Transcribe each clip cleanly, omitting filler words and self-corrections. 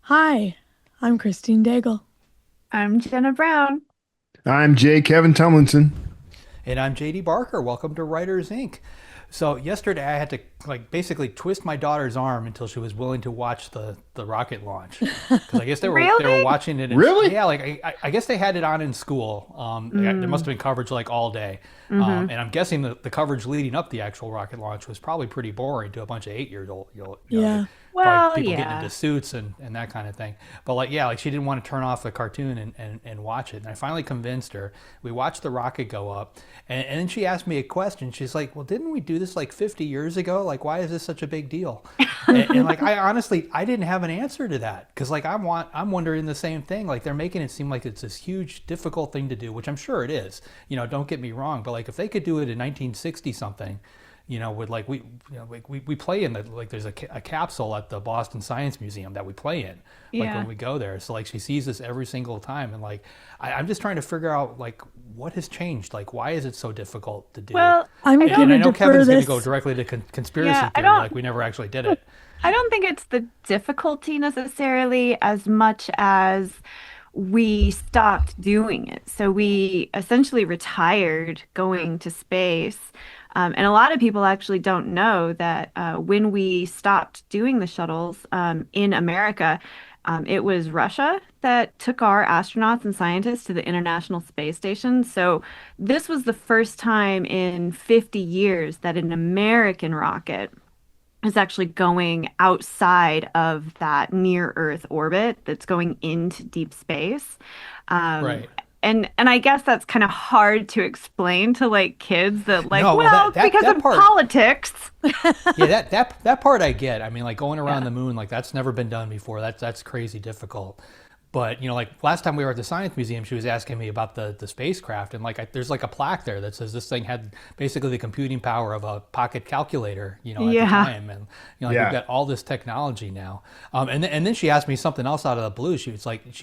Hi, I'm Christine Daigle. I'm Jenna Brown. I'm Kevin Tumlinson. And I'm JD Barker. Welcome to Writers Inc. So yesterday I had to basically twist my daughter's arm until she was willing to watch the rocket launch because I guess they were Really? watching it. Really? Yeah, like I guess they had it on in school. There must have been coverage like all day, Mm-hmm. and I'm guessing the coverage leading up the actual rocket launch was probably pretty boring to a bunch of 8 years old. Yeah. Probably Well, people getting yeah. into suits and that kind of thing. But like yeah, like she didn't want to turn off the cartoon and watch it. And I finally convinced her. We watched the rocket go up, and then she asked me a question. She's like, "Well, didn't we do this like 50 years ago? Like, why is this such a big deal?" And like, I honestly, I didn't have an answer to that because like I'm wondering the same thing. Like, they're making it seem like it's this huge, difficult thing to do, which I'm sure it is. Don't get me wrong, but like if they could do it in 1960 something, with like we play in the like there's a capsule at the Boston Science Museum that we play in like Yeah. when we go there. So like she sees this every single time, and like I'm just trying to figure out like what has changed. Like why is it so difficult to do? Well, I'm I going And don't, to I know defer Kevin's going to go this. directly to conspiracy yeah, I theory, don't, like we never actually did it. I don't think it's the difficulty necessarily as much as we stopped doing it. So we essentially retired going to space. And a lot of people actually don't know that when we stopped doing the shuttles in America, it was Russia that took our astronauts and scientists to the International Space Station. So this was the first time in 50 years that an American rocket is actually going outside of that near Earth orbit that's going into deep space. Um, Right. and I guess that's kind of hard to explain to like kids that like, No, well well, that it's that because that of part, politics. yeah, that part I get. I mean, like going around Yeah. the moon, like that's never been done before. That's crazy difficult. But like last time we were at the science museum, she was asking me about the spacecraft, and like there's like a plaque there that says this thing had basically the computing power of a pocket calculator, at the Yeah. time, and like we've Yeah. got all this technology now. And then she asked me something else out of the blue. She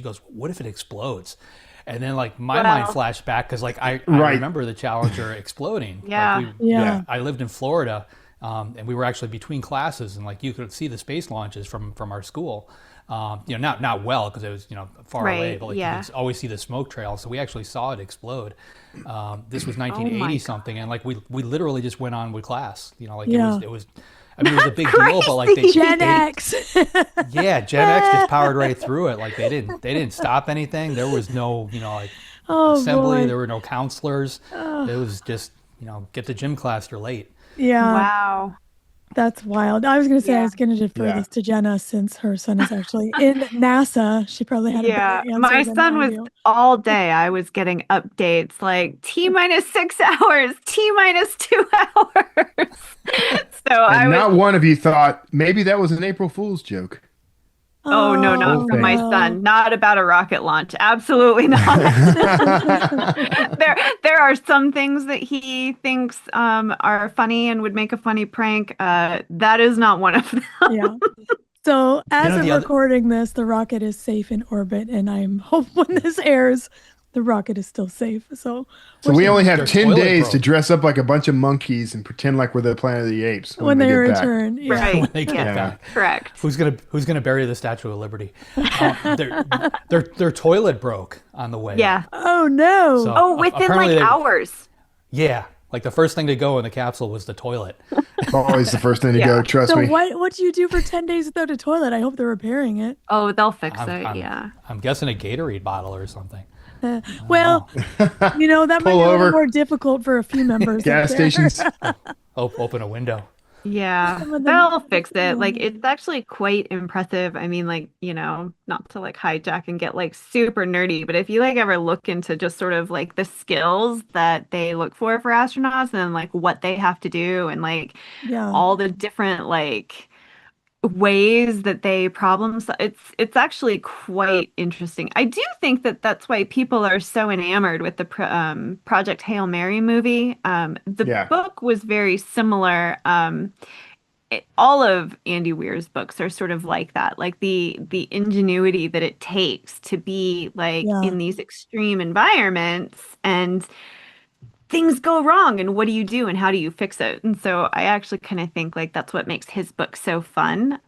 goes, "What if it explodes?" And then like my mind Well, flashed back because like I Right. remember the Challenger exploding. Like yeah. Yeah. Yeah. I lived in Florida, and we were actually between classes, and like you could see the space launches from our school. Not well because it was far away, Right. but like you Yeah. could always see the smoke trail. So we actually saw it explode. This was Oh my 1980 God. something, and like we literally just went on with class. Like it was Yeah. it was. I mean, it was a That's big deal, but like crazy. Gen they X. yeah, Gen X just powered right through it. Like they didn't stop anything. There was no like Oh assembly. boy. There were no counselors. Oh, It was just get to gym class. You're late. yeah, Wow. that's wild. I was going to say I Yeah. was going to defer Yeah. this to Jenna since her son is actually in NASA. She probably had a better Yeah, answer my than son I was do. all day. I was getting updates like T minus 6 hours, T minus 2 hours. So I And was, not one of you thought maybe that was an April Fool's joke. oh no, not Whole Oh from my thing. son. no. Not about a rocket launch. Absolutely not. There, there are some things that he thinks are funny and would make a funny prank. That is not one of them. Yeah. So You as know of the other recording this, the rocket is safe in orbit, and I'm hope when this airs, the rocket is still safe. So So we're we safe only have their 10 toilet days to broke dress up like a bunch of monkeys and pretend like we're the Planet of the Apes when when they they get back. return. Yeah. when Right. they get Yes, Yeah. back. correct. Who's gonna bury the Statue of Liberty? Their toilet broke on the way Yeah. up. Oh no. So Oh, within apparently, like hours. yeah, like the first thing to go in the capsule was the toilet. Always the first thing to Yeah. go, trust So me. what do you do for 10 days without a toilet? I hope they're repairing it. Oh, they'll fix I'm, it. I'm, Yeah. I'm guessing a Gatorade bottle or something. I don't Well, know. that might Pull be a little more over, difficult for a few members up gas there. stations. Open a window. Yeah, Some of them. they'll fix it. Like it's actually quite impressive. I mean, like, not to like hijack and get like super nerdy, but if you like ever look into just sort of like the skills that they look for astronauts and like what they have to do and like Yeah. all the different like ways that they it's actually quite interesting. I do think that that's why people are so enamored with the Project Hail Mary movie. The Yeah. book was very similar. All of Andy Weir's books are sort of like that, like the ingenuity that it takes to be like Yeah. in these extreme environments and things go wrong and what do you do and how do you fix it? And so I actually kind of think like that's what makes his book so fun.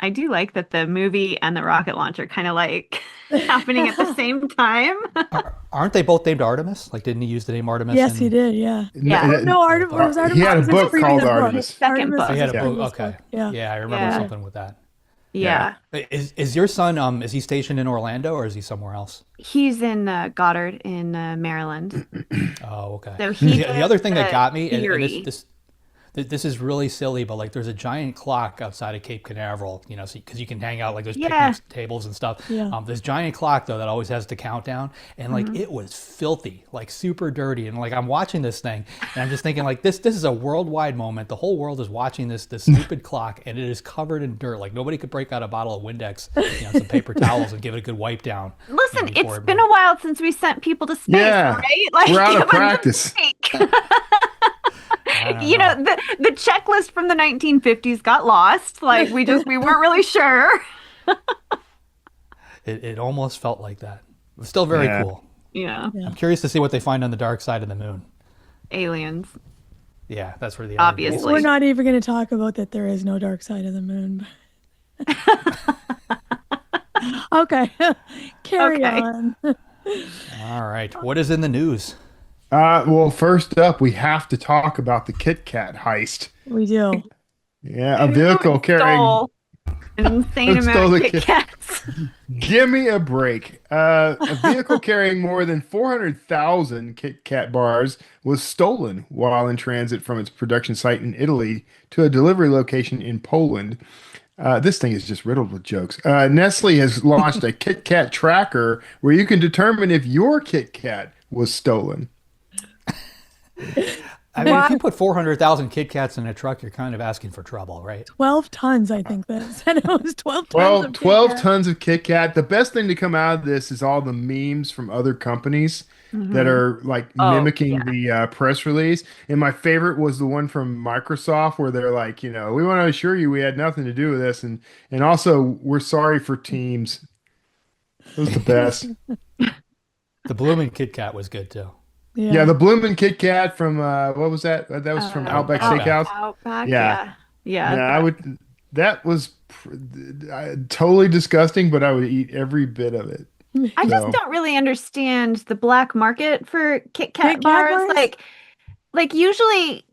I do like that the movie and the rocket launcher kind of like happening at the same time. Aren't they both named Artemis? Like, didn't he use the name Artemis? Yes, he did. Yeah. Yeah. Oh, no, Artemis. It was Artemis. He had a was his book previous called book. Artemis. Second Artemis book. was He had his a book. previous Okay. book. Yeah. Yeah, I remember Yeah. something with that. Yeah. Is your son is he stationed in Orlando or is he somewhere else? He's in Goddard in Maryland. Oh, okay. So he The did other thing that the got me, and theory. this is really silly, but like there's a giant clock outside of Cape Canaveral, you know, because you can hang out like there's Yeah. picnic tables and stuff. Yeah. This giant clock though that always has the countdown, and like it was filthy, like super dirty, and like I'm watching this thing, and I'm just thinking like this is a worldwide moment. The whole world is watching this stupid clock, and it is covered in dirt. Like nobody could break out a bottle of Windex, you know, some paper towels, and give it a good wipe down. Listen, you know, before it's been a while since we sent people to space, Yeah. right? Like, We're out of give 'em a practice. break. You know, the checklist from the 1950s got lost. Like we weren't really sure. It almost felt like that. It was still very Yeah. cool. Yeah. I'm curious to see what they find on the dark side of the moon. Aliens. Yeah, that's where the Obviously. We're not even going to talk about that there is no dark side of the moon. Okay. Carry Okay. on. All right, what is in the news? Well, first up, we have to talk about the KitKat heist. We do. Yeah, a vehicle carrying. Stole an insane Who stole amount of the Kit Kats. Give me a break. A vehicle carrying more than 400,000 KitKat bars was stolen while in transit from its production site in Italy to a delivery location in Poland. This thing is just riddled with jokes. Nestle has launched a KitKat tracker where you can determine if your KitKat was stolen. I mean, if you put 400,000 Kit Kats in a truck, you're kind of asking for trouble, right? 12 tons, I think that said it was 12 tons. Well, of 12 KitKat. tons of KitKat. The best thing to come out of this is all the memes from other companies that are like mimicking the press release. And my favorite was the one from Microsoft where they're like, you know, we want to assure you we had nothing to do with this. And also, we're sorry for Teams. It was the best. The Bloomin' Kit Kat was good too. Yeah, the Bloomin' KitKat from, what was that? That was from Outback Steakhouse. Outback, Yeah. yeah. Yeah, that was totally disgusting, but I would eat every bit of it. I just So- don't really understand the black market for Kit Kat Kit Kat bars. bars? Like usually,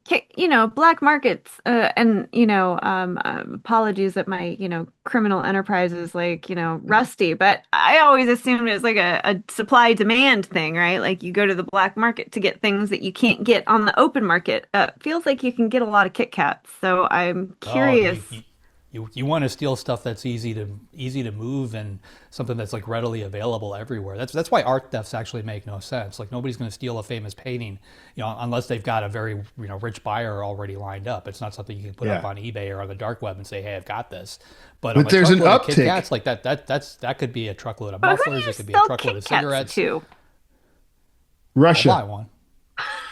black markets, and apologies that my criminal enterprise is rusty, but I always assumed it was like a supply demand thing, right? Like you go to the black market to get things that you can't get on the open market. Feels like you can get a lot of Kit Kats, so I'm curious. You want to steal stuff that's easy to move and something that's like readily available everywhere. That's why art thefts actually make no sense. Like nobody's going to steal a famous painting, unless they've got a very rich buyer already lined up. It's not something you can put up on eBay or on the dark web and say, "Hey, I've got this." But on a there's an truckload of uptick. Kit Kats, like that could be a truckload of But who do mufflers. you It could be a sell truckload of Kit Kats cigarettes. to? I'll Russia. buy one.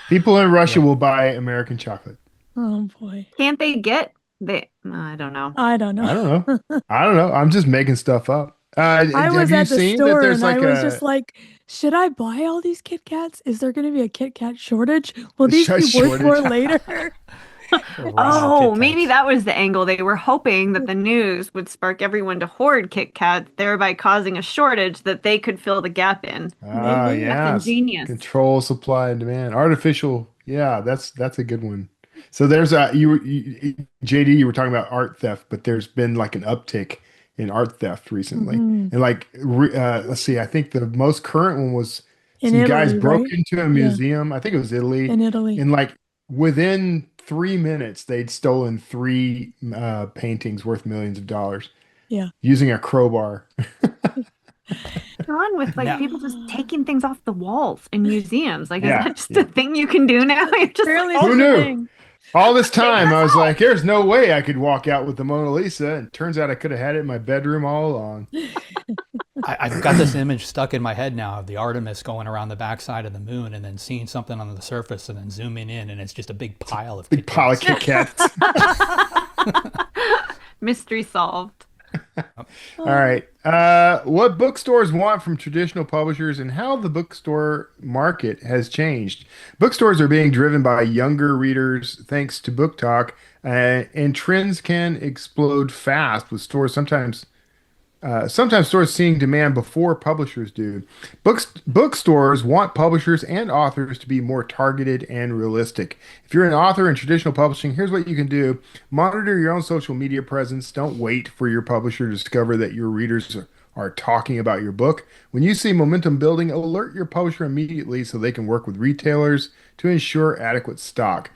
People in Russia will buy American chocolate. Oh, boy. Can't they get I don't know. I don't know. I don't know. I don't know. I'm just making stuff up. I have was you at the seen that store there's and I like was a just like, should I buy all these Kit Kats? Is there going to be a Kit Kat shortage? Will these be worth more later? Oh, maybe that was the angle. They were hoping that the news would spark everyone to hoard Kit Kats, thereby causing a shortage that they could fill the gap in. Maybe. yeah. ingenious. Control supply and demand. Artificial. Yeah, that's a good one. So there's JD, you were talking about art theft, but there's been like an uptick in art theft recently. And like, let's see, I think the most current one was In some guys Italy, broke right? into a museum. I think it was Italy. In Italy. And like within 3 minutes, they'd stolen 3 paintings worth millions of dollars. Yeah. Using a crowbar. On with Now- people just taking things off the walls in museums. Like, Yeah, is that just a thing you can do now? You're just Apparently like, Who it's a knew? thing. All this time, I was like, there's no way I could walk out with the Mona Lisa. And turns out I could have had it in my bedroom all along. I've got this image stuck in my head now of the Artemis going around the backside of the moon and then seeing something on the surface and then zooming in and it's just a big pile of Big Kit pile of Kats. Kit Kats. mystery solved. All Oh, right. What bookstores want from traditional publishers and how the bookstore market has changed. Bookstores are being driven by younger readers thanks to Book Talk, and trends can explode fast with stores sometimes stores seeing demand before publishers do. Bookstores want publishers and authors to be more targeted and realistic. If you're an author in traditional publishing, here's what you can do. Monitor your own social media presence. Don't wait for your publisher to discover that your readers are talking about your book. When you see momentum building, alert your publisher immediately so they can work with retailers to ensure adequate stock.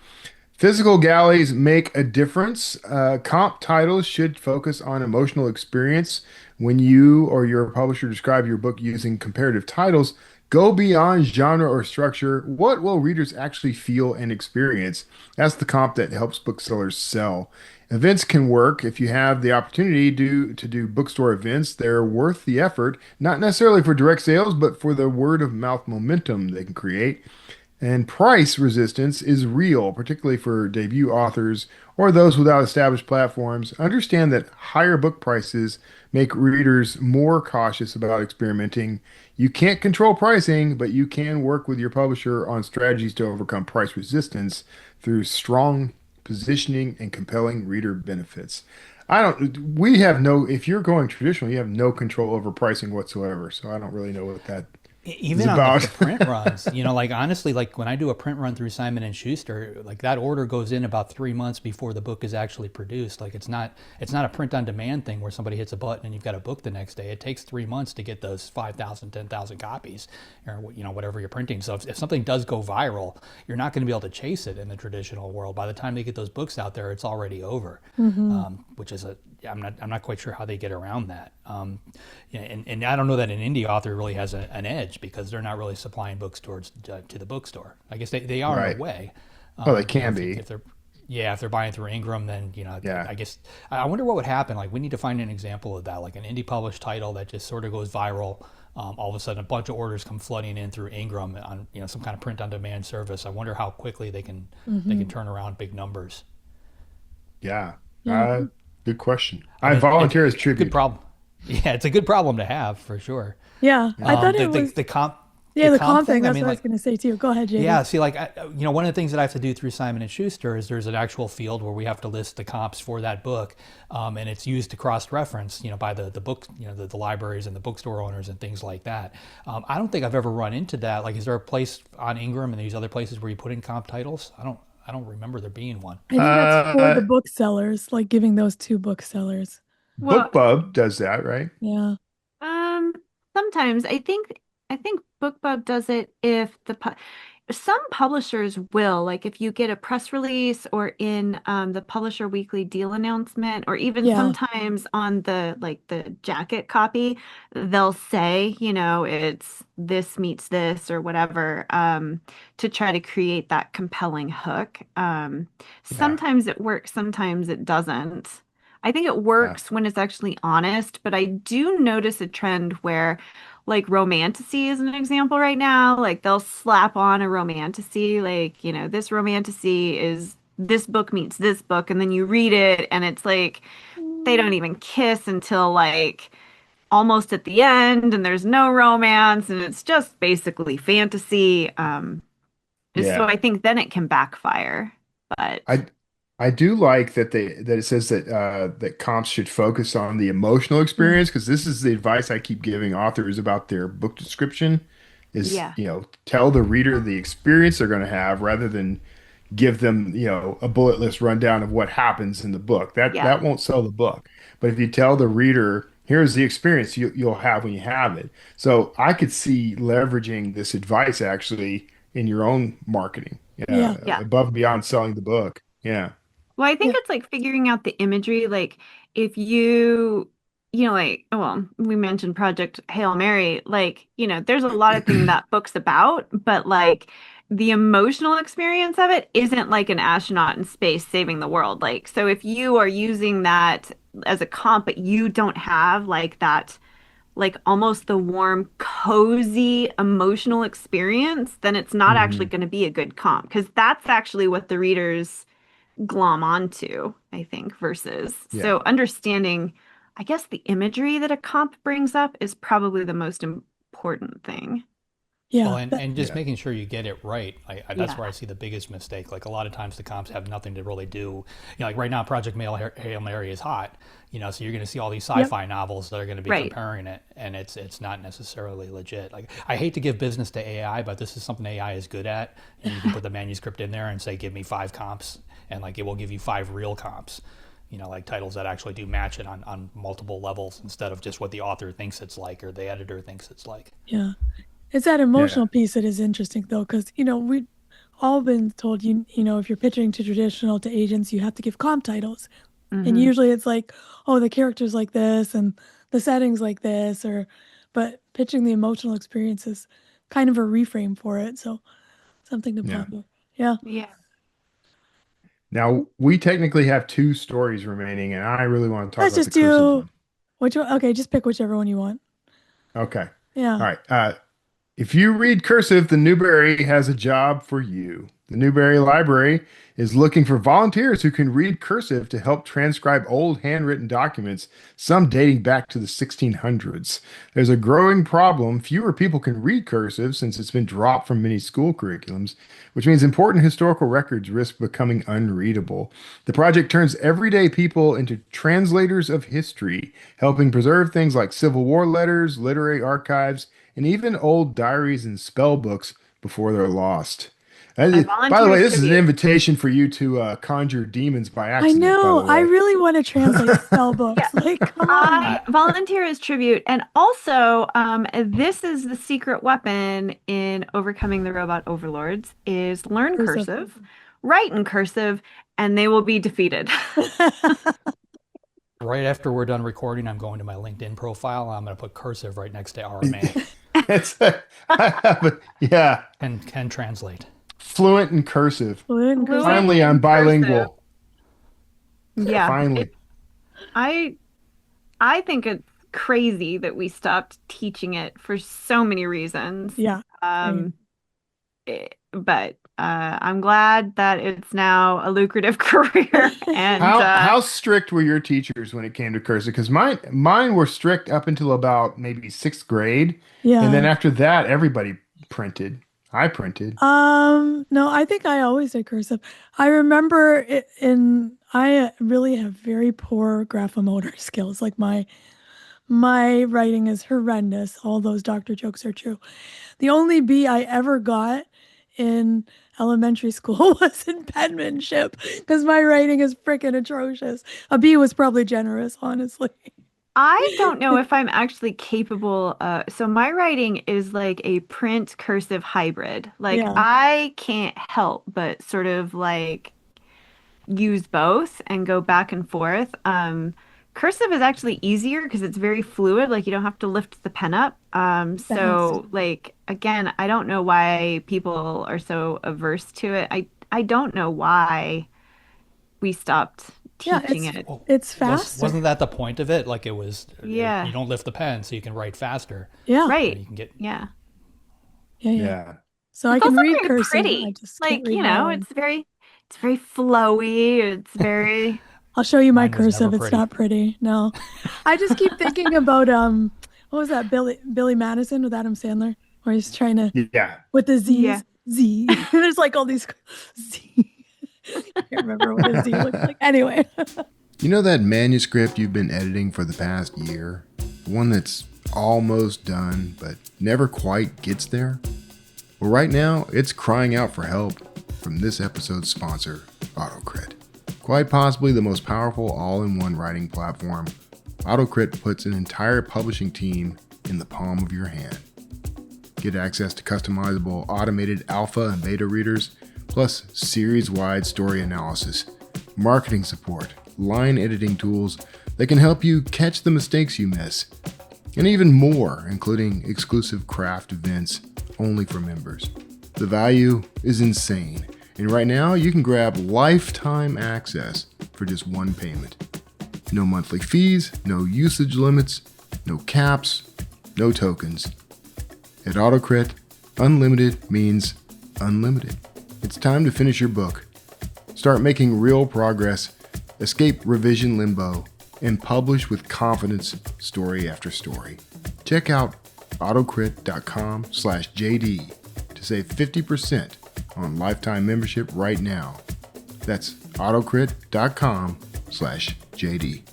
Physical galleys make a difference. Comp titles should focus on emotional experience. When you or your publisher describe your book using comparative titles, go beyond genre or structure. What will readers actually feel and experience? That's the comp that helps booksellers sell. Events can work if you have the opportunity to do bookstore events. They're worth the effort, not necessarily for direct sales, but for the word of mouth momentum they can create. And price resistance is real, particularly for debut authors or those without established platforms. Understand that higher book prices make readers more cautious about experimenting. You can't control pricing, but you can work with your publisher on strategies to overcome price resistance through strong positioning and compelling reader benefits. We have no, if you're going traditional, you have no control over pricing whatsoever. So I don't really know what that is Even on like about. the print runs, like honestly, like when I do a print run through Simon and Schuster, like that order goes in about 3 months before the book is actually produced. Like it's not a print on demand thing where somebody hits a button and you've got a book the next day. It takes 3 months to get those 5,000, 10,000 copies, or whatever you're printing. So if something does go viral, you're not going to be able to chase it in the traditional world. By the time they get those books out there, it's already over, which is I'm not quite sure how they get around that. Yeah, and I don't know that an indie author really has an edge because they're not really supplying bookstores to the bookstore. I guess they are in Right. a way. Oh, they can be. If they're yeah, if they're buying through Ingram, then Yeah. I guess I wonder what would happen. Like we need to find an example of that, like an indie published title that just sort of goes viral. All of a sudden, a bunch of orders come flooding in through Ingram on some kind of print on demand service. I wonder how quickly they can turn around big numbers. Yeah. yeah. Good question. I I mean, volunteer as good tribute. problem. Yeah, it's a good problem to have for sure. Yeah. I thought The, it the was, the comp yeah, the the comp comp thing. thing. I That's mean, what I was like going to say too. Go ahead, yeah. JD. See, like one of the things that I have to do through Simon and Schuster is there's an actual field where we have to list the comps for that book, and it's used to cross-reference, by the book, the libraries and the bookstore owners and things like that. I don't think I've ever run into that. Like, is there a place on Ingram and these other places where you put in comp titles? I don't remember there being one. I think that's for the Uh, booksellers, like giving those to booksellers. Well, BookBub does that, right? Yeah. um, sometimes I think BookBub does it if some publishers will, like if you get a press release or in the Publisher Weekly deal announcement, or even Yeah. sometimes on the jacket copy, they'll say, it's this meets this or whatever, to try to create that compelling hook. Yeah. Sometimes it works, sometimes it doesn't. I think it Yeah. works when it's actually honest, but I do notice a trend where, like, romantasy is an example right now. Like, they'll slap on a romantasy, like, this romantasy is this book meets this book, and then you read it, and it's like they don't even kiss until like almost at the end, and there's no romance, and it's just basically fantasy. So Yeah. I think then it can backfire. But I I do like that it says that comps should focus on the emotional Yeah. experience because this is the advice I keep giving authors about their book description is, yeah, tell the reader the experience they're going to have rather than give them, a bullet list rundown of what happens in the book. That yeah. that won't sell the book. But if you tell the reader, here's the experience you'll have when you have it. So I could see leveraging this advice actually in your own marketing, Yeah. Yeah. above and beyond selling the book. Yeah. Well, I think Yeah. it's like figuring out the imagery. Like if like, well, we mentioned Project Hail Mary, like, there's a lot of thing that book's about, but like the emotional experience of it isn't like an astronaut in space saving the world. Like, so if you are using that as a comp, but you don't have like that, like almost the warm, cozy emotional experience, then it's not actually Hmm. going to be a good comp because that's actually what the readers glom onto, I think, versus Yeah. so understanding I guess the imagery that a comp brings up is probably the most important thing. Well, Yeah. and just making sure you get it right. That's Yeah. where I see the biggest mistake. Like a lot of times the comps have nothing to really do. Like right now, Project Hail Mary is hot. So you're going to see all these sci-fi novels that are going to be Right. comparing it, and it's not necessarily legit. Like I hate to give business to AI, but this is something AI is good at, and you can put the manuscript in there and say, give me 5 comps, and like it will give you 5 real comps. Like titles that actually do match it on multiple levels instead of just what the author thinks it's like or the editor thinks it's like. Yeah. It's that emotional piece that is interesting, though, because, we've all been told, if you're pitching to traditional, to agents, you have to give comp titles. And usually it's like, oh, the character's like this and the setting's like this, but pitching the emotional experience is kind of a reframe for it. So something to ponder. Yeah. Yeah. Now, we technically have 2 stories remaining, and I really want to talk Let's about just the cursive do one. which one? Okay, just pick whichever one you want. Okay. Yeah. All right. If you read cursive, the Newberry has a job for you. The Newberry Library is looking for volunteers who can read cursive to help transcribe old handwritten documents, some dating back to the 1600s. There's a growing problem. Fewer people can read cursive since it's been dropped from many school curriculums, which means important historical records risk becoming unreadable. The project turns everyday people into translators of history, helping preserve things like Civil War letters, literary archives, and even old diaries and spell books before they're lost. By the way, volunteers this is an tribute. invitation for you to conjure demons by I accident, by know. the I way. really want to translate spell books. Yeah. Like, come on. I volunteer as tribute. And also, this is the secret weapon in overcoming the robot overlords is learn cursive, write in cursive, and they will be defeated. Right after we're done recording, I'm going to my LinkedIn profile. I'm going to put cursive right next to RMA. Yeah, and can translate. fluent in cursive. Fluent cursive. Finally, I'm bilingual. Yeah. Finally. I think it's crazy that we stopped teaching it for so many reasons. Yeah. But I'm glad that it's now a lucrative career. And how strict were your teachers when it came to cursive? Because mine were strict up until about maybe 6th grade. Yeah. And then after that, everybody printed. I printed. No, I think I always did cursive. I remember I really have very poor graphomotor skills. Like my writing is horrendous. All those doctor jokes are true. The only B I ever got in elementary school was in penmanship because my writing is freaking atrocious. A B was probably generous, honestly. I don't know if I'm actually capable. So my writing is like a print cursive hybrid. Like Yeah. I can't help but sort of like use both and go back and forth. Cursive is actually easier because it's very fluid. Like you don't have to lift the pen up. So like again, I don't know why people are so averse to it. I don't know why we stopped teaching it. It's faster. Wasn't that the point of it? Like it was, Yeah. you don't lift the pen so you can write faster. Yeah. Right. You can get, Yeah. Yeah. So It's I can also read very cursive. pretty. I just Like, can't read you my know, own. it's very flowy. It's very I'll show you my Mine was cursive. never It's pretty. not pretty. No. I just keep thinking about what was that Billy Madison with Adam Sandler where he's trying to Yeah. with the Z's. Yeah. Z. There's like all these Z. I can't remember what a Z looks like. Anyway. You know that manuscript you've been editing for the past year? One that's almost done, but never quite gets there? Well, right now, it's crying out for help from this episode's sponsor, AutoCrit. Quite possibly the most powerful all-in-one writing platform, AutoCrit puts an entire publishing team in the palm of your hand. Get access to customizable automated alpha and beta readers, plus series-wide story analysis, marketing support, line editing tools that can help you catch the mistakes you miss, and even more, including exclusive craft events only for members. The value is insane, and right now you can grab lifetime access for just one payment. No monthly fees, no usage limits, no caps, no tokens. At AutoCrit, unlimited means unlimited. It's time to finish your book. Start making real progress, escape revision limbo, and publish with confidence story after story. Check out autocrit.com/JD to save 50% on lifetime membership right now. That's autocrit.com/JD.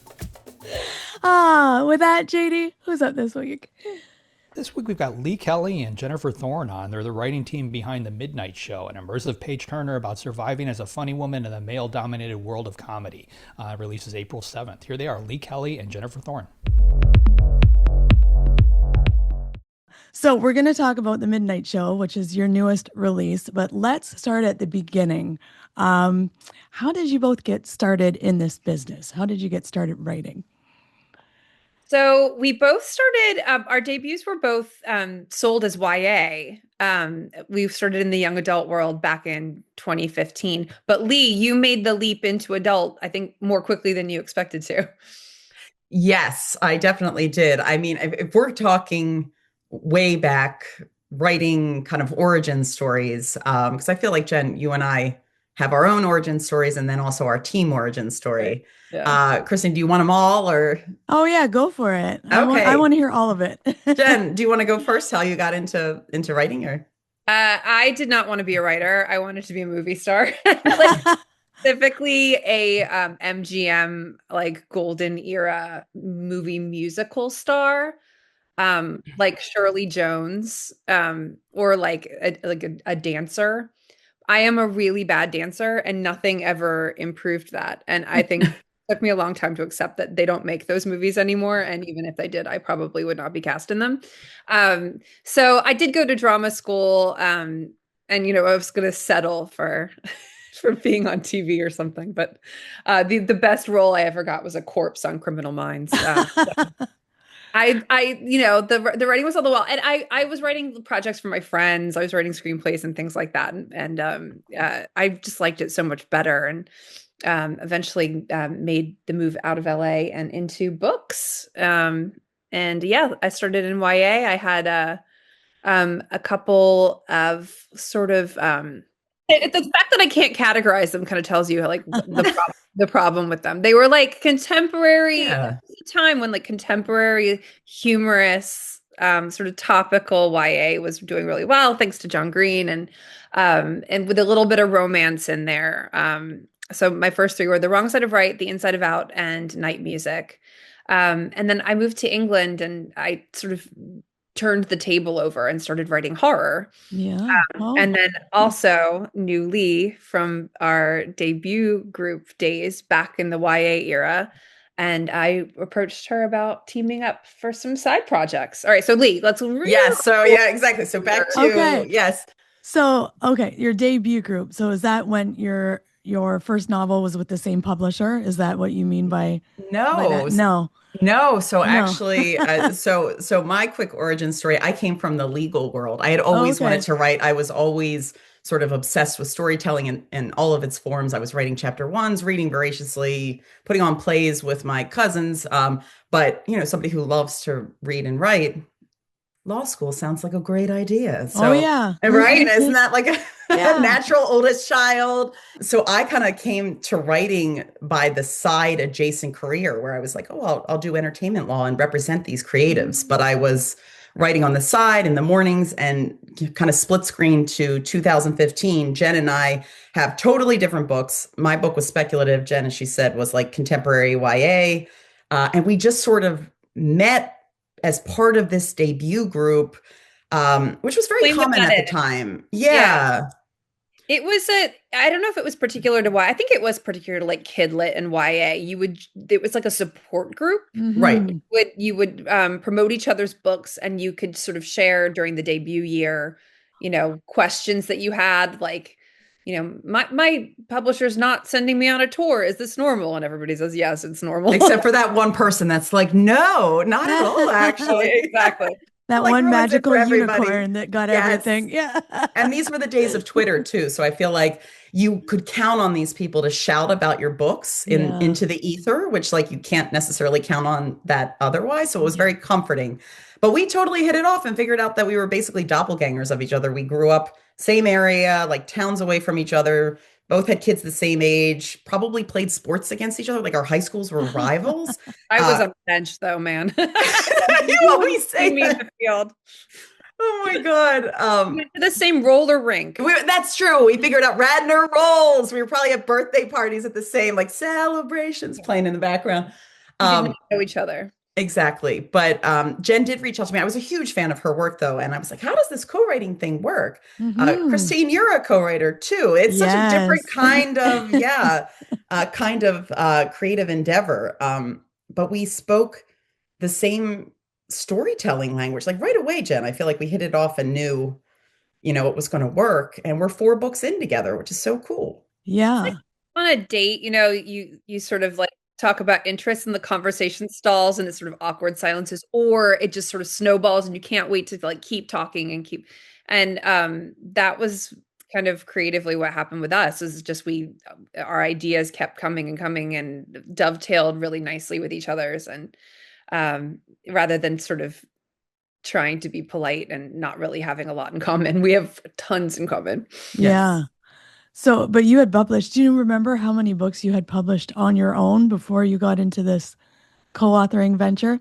With that, JD, who's up this week? This week we've got Lee Kelly and Jennifer Thorne on. They're the writing team behind The Midnight Show, an immersive page-turner about surviving as a funny woman in the male-dominated world of comedy. Releases April 7th. Here they are, Lee Kelly and Jennifer Thorne. So we're going to talk about The Midnight Show, which is your newest release, but let's start at the beginning. How did you both get started in this business? How did you get started writing? So we both started, our debuts were both sold as YA. We started in the young adult world back in 2015. But Lee, you made the leap into adult, I think, more quickly than you expected to. Yes, I definitely did. I mean, if we're talking way back, writing kind of origin stories, because I feel like, Jen, you and I have our own origin stories and then also our team origin story. Right. Yeah. Kristen, do you want them all or? Oh yeah, go for it. Okay. I want to hear all of it. Jen, do you want to go first? How you got into writing or? I did not want to be a writer. I wanted to be a movie star. Like, specifically a MGM like golden era movie musical star. Like Shirley Jones, or like a dancer. I am a really bad dancer and nothing ever improved that. And I think it took me a long time to accept that they don't make those movies anymore. And even if they did, I probably would not be cast in them. So I did go to drama school, and, I was going to settle for being on TV or something. But the best role I ever got was a corpse on Criminal Minds. The writing was all the while, and I was writing projects for my friends. I was writing screenplays and things like that, and I just liked it so much better, and eventually made the move out of LA and into books. I started in YA. I had a couple of sort of the fact that I can't categorize them kind of tells you like the problem with them. They were like contemporary. Yeah. Time when like contemporary humorous sort of topical YA was doing really well thanks to John Green, and with a little bit of romance in there. So my first three were The Wrong Side of Right, The Inside of Out, and Night Music. And then I moved to England and I sort of turned the table over and started writing horror. Yeah. And then also knew Lee from our debut group days back in the YA era. And I approached her about teaming up for some side projects. All right, so Lee, let's exactly. So back to yes. So your debut group. So is that when your first novel was with the same publisher? Is that what you mean by no? No. So actually, so my quick origin story, I came from the legal world. I had always wanted to write. I was always sort of obsessed with storytelling in all of its forms. I was writing chapter ones, reading voraciously, putting on plays with my cousins. But somebody who loves to read and write, law school sounds like a great idea. So, right? Isn't that like a natural oldest child? So I kind of came to writing by the side adjacent career where I was like, I'll do entertainment law and represent these creatives. But I was writing on the side in the mornings and kind of split screen to 2015. Jen and I have totally different books. My book was speculative. Jen, as she said, was like contemporary YA. And we just sort of met as part of this debut group, which was very common at the time. Yeah. It was I don't know if it was particular to YA. I think it was particular to like Kid Lit and YA. It was like a support group. Mm-hmm. Right. You would promote each other's books and you could sort of share during the debut year, questions that you had, like, my publisher's not sending me on a tour. Is this normal? And everybody says, yes, it's normal. Except for that one person that's like, no, not at all, actually. Exactly. That like one magical unicorn that got everything. Yeah. And these were the days of Twitter too. So I feel like you could count on these people to shout about your books into the ether, which like you can't necessarily count on that otherwise. So it was very comforting. But we totally hit it off and figured out that we were basically doppelgangers of each other. We grew up same area, like towns away from each other, both had kids the same age, probably played sports against each other. Like our high schools were rivals. I was on the bench though, man. You always say me in that. the field. Oh my God. We went to the same roller rink. That's true. We figured out Radnor rolls. We were probably at birthday parties at the same, like celebrations playing in the background. We didn't know each other. Exactly. But Jenn did reach out to me. I was a huge fan of her work, though. And I was like, how does this co-writing thing work? Christine, you're a co-writer, too. It's such a different kind of, creative endeavor. But we spoke the same storytelling language. Like right away, Jenn, I feel like we hit it off and knew, it was going to work. And we're 4 books in together, which is so cool. Yeah. Like on a date, you sort of like talk about interest and the conversation stalls and the sort of awkward silences, or it just sort of snowballs and you can't wait to like keep talking and that was kind of creatively what happened with us, is just our ideas kept coming and dovetailed really nicely with each other's, and rather than sort of trying to be polite and not really having a lot in common, we have tons in common. Yeah. So, but you had published, do you remember how many books you had published on your own before you got into this co-authoring venture?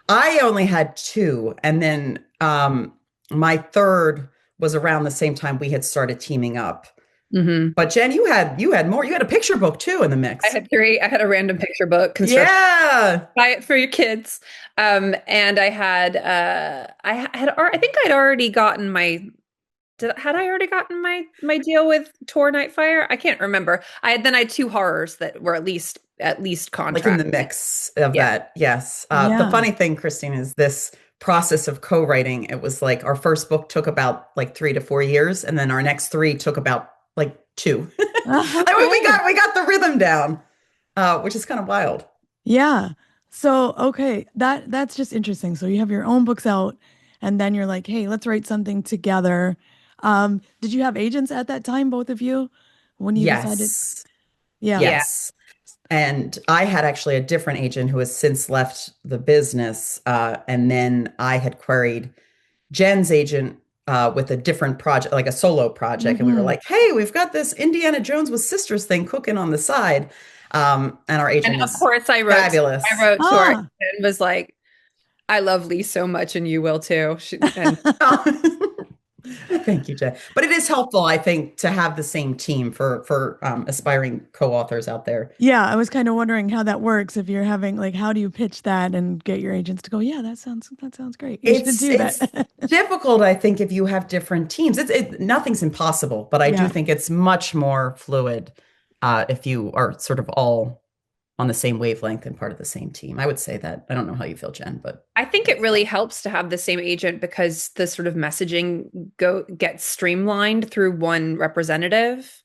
I only had 2. And then my third was around the same time we had started teaming up. Mm-hmm. But Jenn, you had more. You had a picture book too in the mix. I had 3. I had a random picture book. Yeah. Buy it for your kids. And I had, I think I'd already gotten my deal with Tor Nightfire? I can't remember. I had 2 horrors that were at least contract. Like in the mix of that. Yes. The funny thing, Christine, is this process of co-writing. It was like our first book took about like 3 to 4 years. And then our next 3 took about like 2. Okay. I mean, we got the rhythm down, which is kind of wild. Yeah. So, okay. That's just interesting. So you have your own books out and then you're like, hey, let's write something together. Did you have agents at that time, both of you, when you decided? Yeah. Yes. And I had actually a different agent who has since left the business. And then I had queried Jenn's agent with a different project, like a solo project. And we were like, hey, we've got this Indiana Jones with sisters thing cooking on the side. And our agent, and of course, I wrote fabulous. I wrote to her and was like, I love Lee so much and you will too. Thank you, Jenn. But it is helpful, I think, to have the same team for aspiring co-authors out there. Yeah, I was kind of wondering how that works. If you're having like, how do you pitch that and get your agents to go, yeah, that sounds great. It's difficult, I think, if you have different teams. Nothing's impossible, but I do think it's much more fluid if you are sort of all on the same wavelength and part of the same team. I would say that. I don't know how you feel, Jenn, but I think it really helps to have the same agent because the sort of messaging gets streamlined through one representative,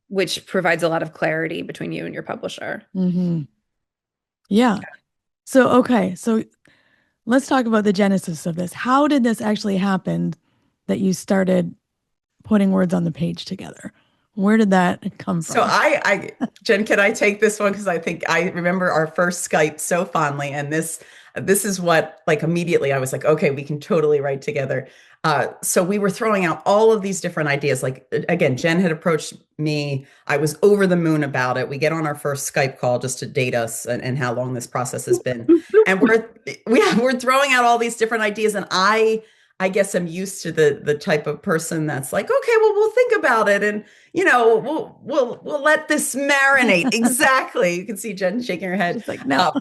which provides a lot of clarity between you and your publisher. Mm-hmm. Yeah. So, okay. So let's talk about the genesis of this. How did this actually happen that you started putting words on the page together? Where did that come from? So Jenn, can I take this one? Because I think I remember our first Skype so fondly. And this is what, like, immediately I was like, okay, we can totally write together. So we were throwing out all of these different ideas. Like, again, Jenn had approached me. I was over the moon about it. We get on our first Skype call just to date us and how long this process has been. And we're throwing out all these different ideas. And I guess I'm used to the type of person that's like, okay, well, we'll think about it. And, we'll let this marinate. Exactly. You can see Jenn shaking her head. She's like, no.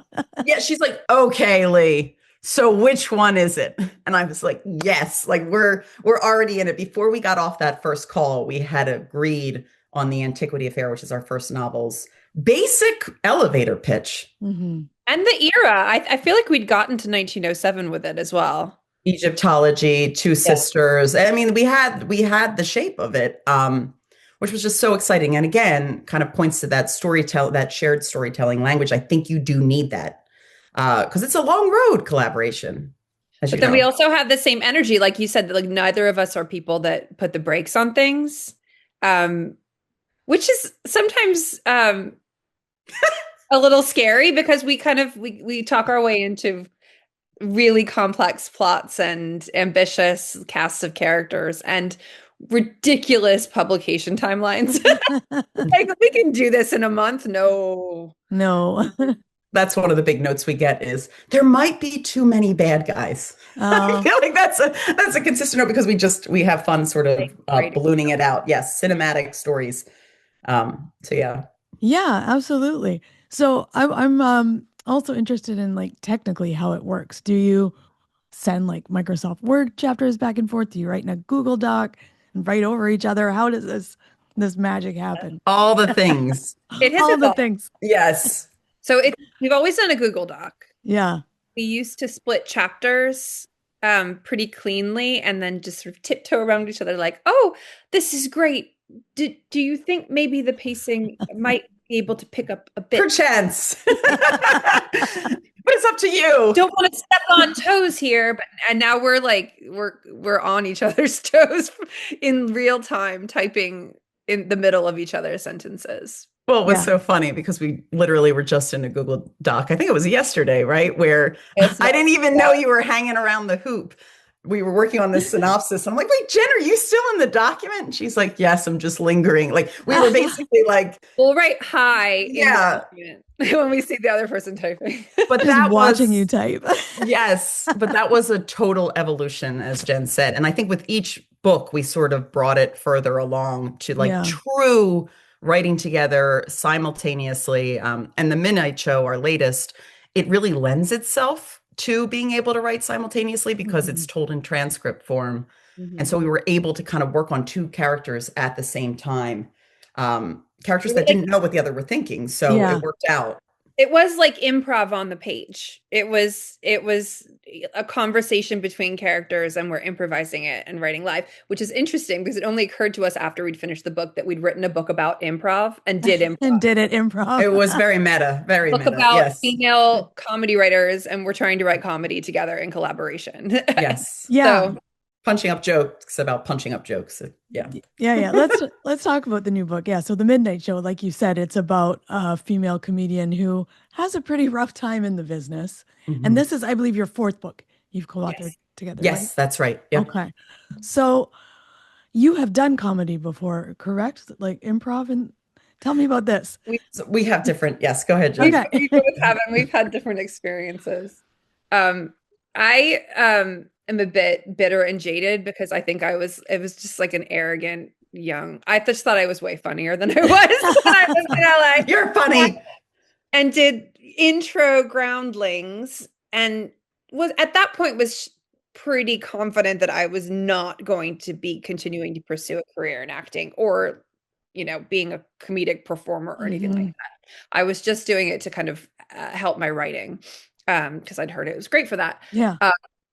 Yeah. She's like, okay, Lee. So which one is it? And I was like, yes, like we're already in it. Before we got off that first call, we had agreed on the Antiquity Affair, which is our first novel's basic elevator pitch. Mm-hmm. And the era, I feel like we'd gotten to 1907 with it as well. Egyptology, 2 sisters. I mean, we had the shape of it, which was just so exciting. And again, kind of points to that that shared storytelling language. I think you do need that because it's a long road collaboration. But then we also have the same energy, like you said, that like neither of us are people that put the brakes on things, which is sometimes a little scary because we talk our way into really complex plots and ambitious casts of characters. And ridiculous publication timelines. Like, we can do this in a month. No. No. That's one of the big notes we get is there might be too many bad guys. I feel like that's a consistent note because we have fun sort of ballooning it out. Yes, cinematic stories. So yeah. Yeah, absolutely. So I'm also interested in like technically how it works. Do you send like Microsoft Word chapters back and forth? Do you write in a Google Doc and write over each other? How does this magic happen? All the things. It has All the evolved. things. Yes. So we've always done a Google Doc. Yeah. We used to split chapters pretty cleanly and then just sort of tiptoe around each other like, oh, this is great. Do you think maybe the pacing might be able to pick up a bit? Perchance. But it's up to you. Don't want to step on toes here, and now we're like we're on each other's toes in real time, typing in the middle of each other's sentences. Well, it was so funny because we literally were just in a Google Doc. I think it was yesterday, right? Where I didn't even know you were hanging around the hoop. We were working on this synopsis. I'm like, wait, Jen, are you still in the document? And she's like, yes, I'm just lingering. Like we were basically like, we'll write hi in the yeah, document when we see the other person typing. But that watching was you type. Yes, but that was a total evolution, as Jen said. And I think with each book, we sort of brought it further along to like true writing together simultaneously. And the Midnight Show, our latest, it really lends itself to being able to write simultaneously because it's told in transcript form. And so we were able to kind of work on two characters at the same time, characters that didn't know what the other were thinking. So it worked out. It was like improv on the page. It was a conversation between characters and we're improvising it and writing live, which is interesting because it only occurred to us after we'd finished the book that we'd written a book about improv and did improv. And did it improv. It was very meta, very book meta. About female comedy writers and we're trying to write comedy together in collaboration. Yes. Yeah. So, punching up jokes about punching up jokes. Yeah. Let's talk about the new book. Yeah. So The Midnight Show, like you said, it's about a female comedian who has a pretty rough time in the business. And this is, I believe, your fourth book you've co-authored together. Yes, right? that's right. Yep. Okay. So you have done comedy before, correct? Like improv, and tell me about this. We have different. Yes. Go ahead, Jen. We both haven't. We've had different experiences. I am a bit bitter and jaded because I think it was just like an arrogant I just thought I was way funnier than I was when I was in LA. You're funny. And did intro groundlings and was at that point was pretty confident that I was not going to be continuing to pursue a career in acting or, being a comedic performer or anything like that. I was just doing it to kind of help my writing because I'd heard it was great for that. Yeah.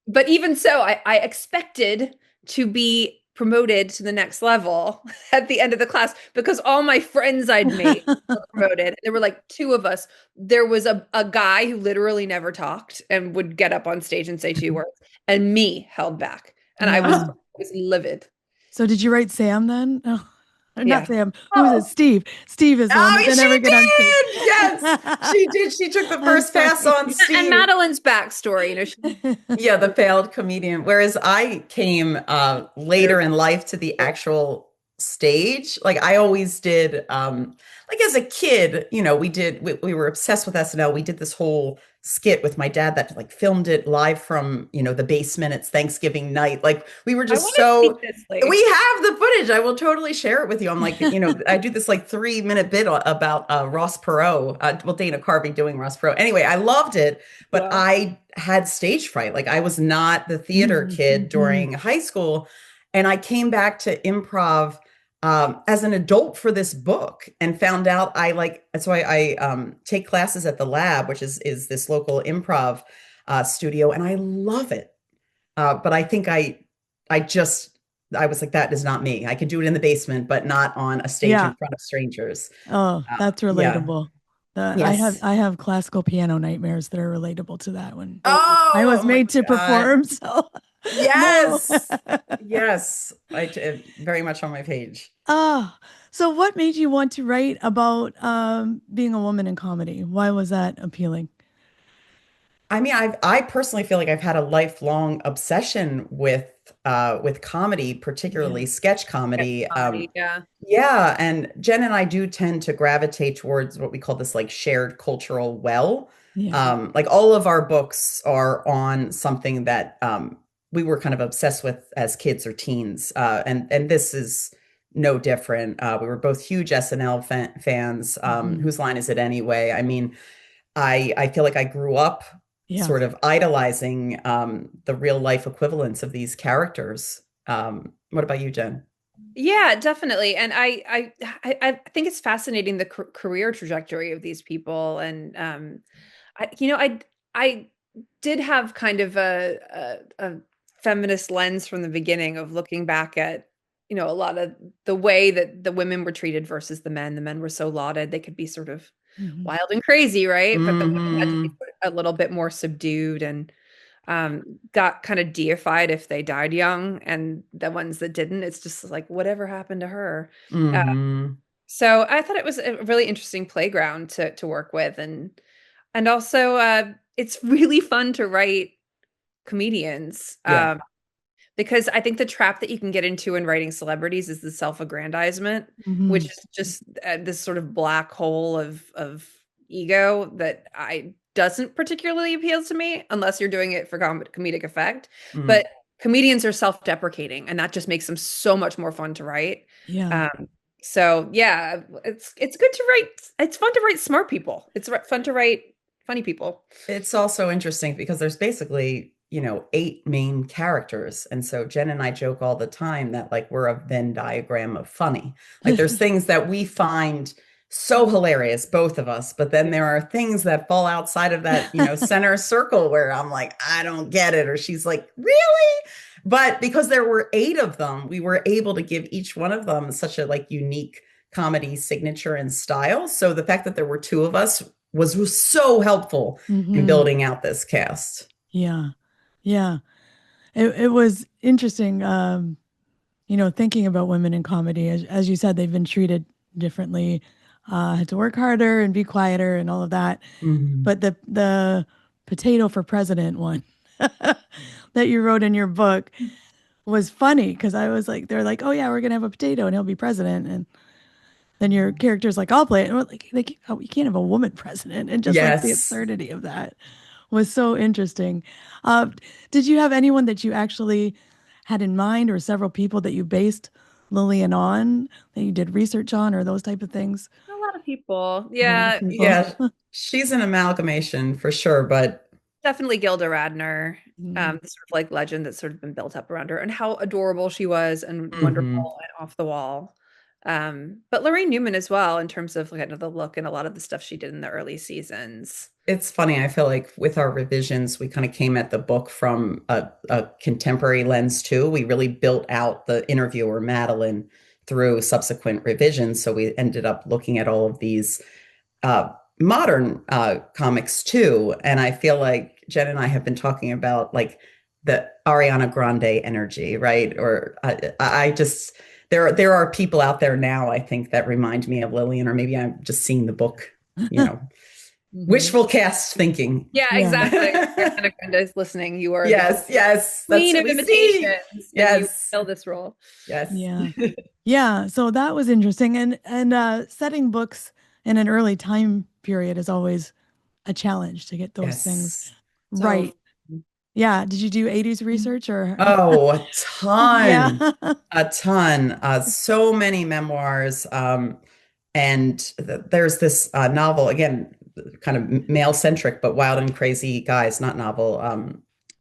But even so, I expected to be promoted to the next level at the end of the class because all my friends I'd made were promoted. There were like two of us. There was a guy who literally never talked and would get up on stage and say two words, and me held back. And I was livid. So did you write Sam then? Oh. Yeah. Not Sam. Who is it? Steve. Steve is the one that never get on stage. Yes, she did. She took the first pass on Steve. And Madeline's backstory, Yeah, the failed comedian. Whereas I came later in life to the actual stage. Like I always did. Like as a kid, we were obsessed with SNL. We did this whole skit with my dad that like filmed it live from, the basement. It's Thanksgiving night. Like we were just we have the footage. I will totally share it with you. I'm like, I do this like 3-minute bit about Ross Perot, Dana Carvey doing Ross Perot. Anyway, I loved it, but I had stage fright. Like I was not the theater kid during high school. And I came back to improv as an adult for this book and found out that's why I take classes at the Lab, which is this local improv studio. And I love it. But I think I was like, that is not me. I could do it in the basement, but not on a stage in front of strangers. Oh, that's relatable. Yes. I have classical piano nightmares that are relatable to that one. I was made to perform. So yes, yes, very much on my page. So what made you want to write about being a woman in comedy? Why was that appealing? I mean, I personally feel like I've had a lifelong obsession with with comedy, particularly sketch comedy. Yeah. Yeah, and Jen and I do tend to gravitate towards what we call this like shared cultural well. Yeah. Like all of our books are on something that we were kind of obsessed with as kids or teens, and this is no different. We were both huge SNL fans. Whose line is it anyway? I mean, I feel like I grew up Yeah. sort of idolizing the real life equivalents of these characters. What about you, Jen? Yeah, definitely. And I think it's fascinating the career trajectory of these people. And I did have kind of a feminist lens from the beginning of looking back at, a lot of the way that the women were treated versus the men. The men were so lauded, they could be sort of wild and crazy, right? But the women had to be a little bit more subdued and got kind of deified if they died young, and the ones that didn't, it's just like whatever happened to her. So I thought it was a really interesting playground to work with, and also it's really fun to write comedians. Because I think the trap that you can get into in writing celebrities is the self-aggrandizement, which is just this sort of black hole of ego that I doesn't particularly appeal to me unless you're doing it for comedic effect. But comedians are self-deprecating, and that just makes them so much more fun to write. Yeah. So yeah, it's good to write. It's fun to write smart people. It's fun to write funny people. It's also interesting because there's basically 8 main characters. And so Jen and I joke all the time that like we're a Venn diagram of funny. Like there's things that we find so hilarious, both of us, but then there are things that fall outside of that, center circle where I'm like, I don't get it. Or she's like, really? But because there were 8 of them, we were able to give each one of them such a like unique comedy signature and style. So the fact that there were 2 of us was so helpful in building out this cast. Yeah. Yeah. It was interesting, thinking about women in comedy. As you said, they've been treated differently, had to work harder and be quieter and all of that. But the potato for president one that you wrote in your book was funny because I was like, they're like, oh yeah, we're going to have a potato and he'll be president. And then your character's like, I'll play it. And we're like, oh, you can't have a woman president. And just like the absurdity of that was so interesting. Did you have anyone that you actually had in mind, or several people that you based Lillian on, that you did research on, or those type of things? A lot of people. Yeah. Yeah. She's an amalgamation for sure, but definitely Gilda Radner, the sort of like legend that's sort of been built up around her, and how adorable she was and wonderful and off the wall. But Lorraine Newman as well, in terms of kind of the look and a lot of the stuff she did in the early seasons. It's funny. I feel like with our revisions, we kind of came at the book from a contemporary lens too. We really built out the interviewer, Madeline, through subsequent revisions. So we ended up looking at all of these modern comics too. And I feel like Jen and I have been talking about like the Ariana Grande energy, right? Or I just... There are people out there now, I think, that remind me of Lillian, or maybe I'm just seeing the book, wishful cast thinking. Yeah, exactly. Ariana Grande is listening. You are yes, queen of imitations. Yes, you fill this role. Yes, yeah. So that was interesting, and setting books in an early time period is always a challenge to get those things right. Yeah. Did you do 80s research or? Oh, a ton, a ton. So many memoirs. And there's this novel, again, kind of male centric, but Wild and Crazy Guys, not novel,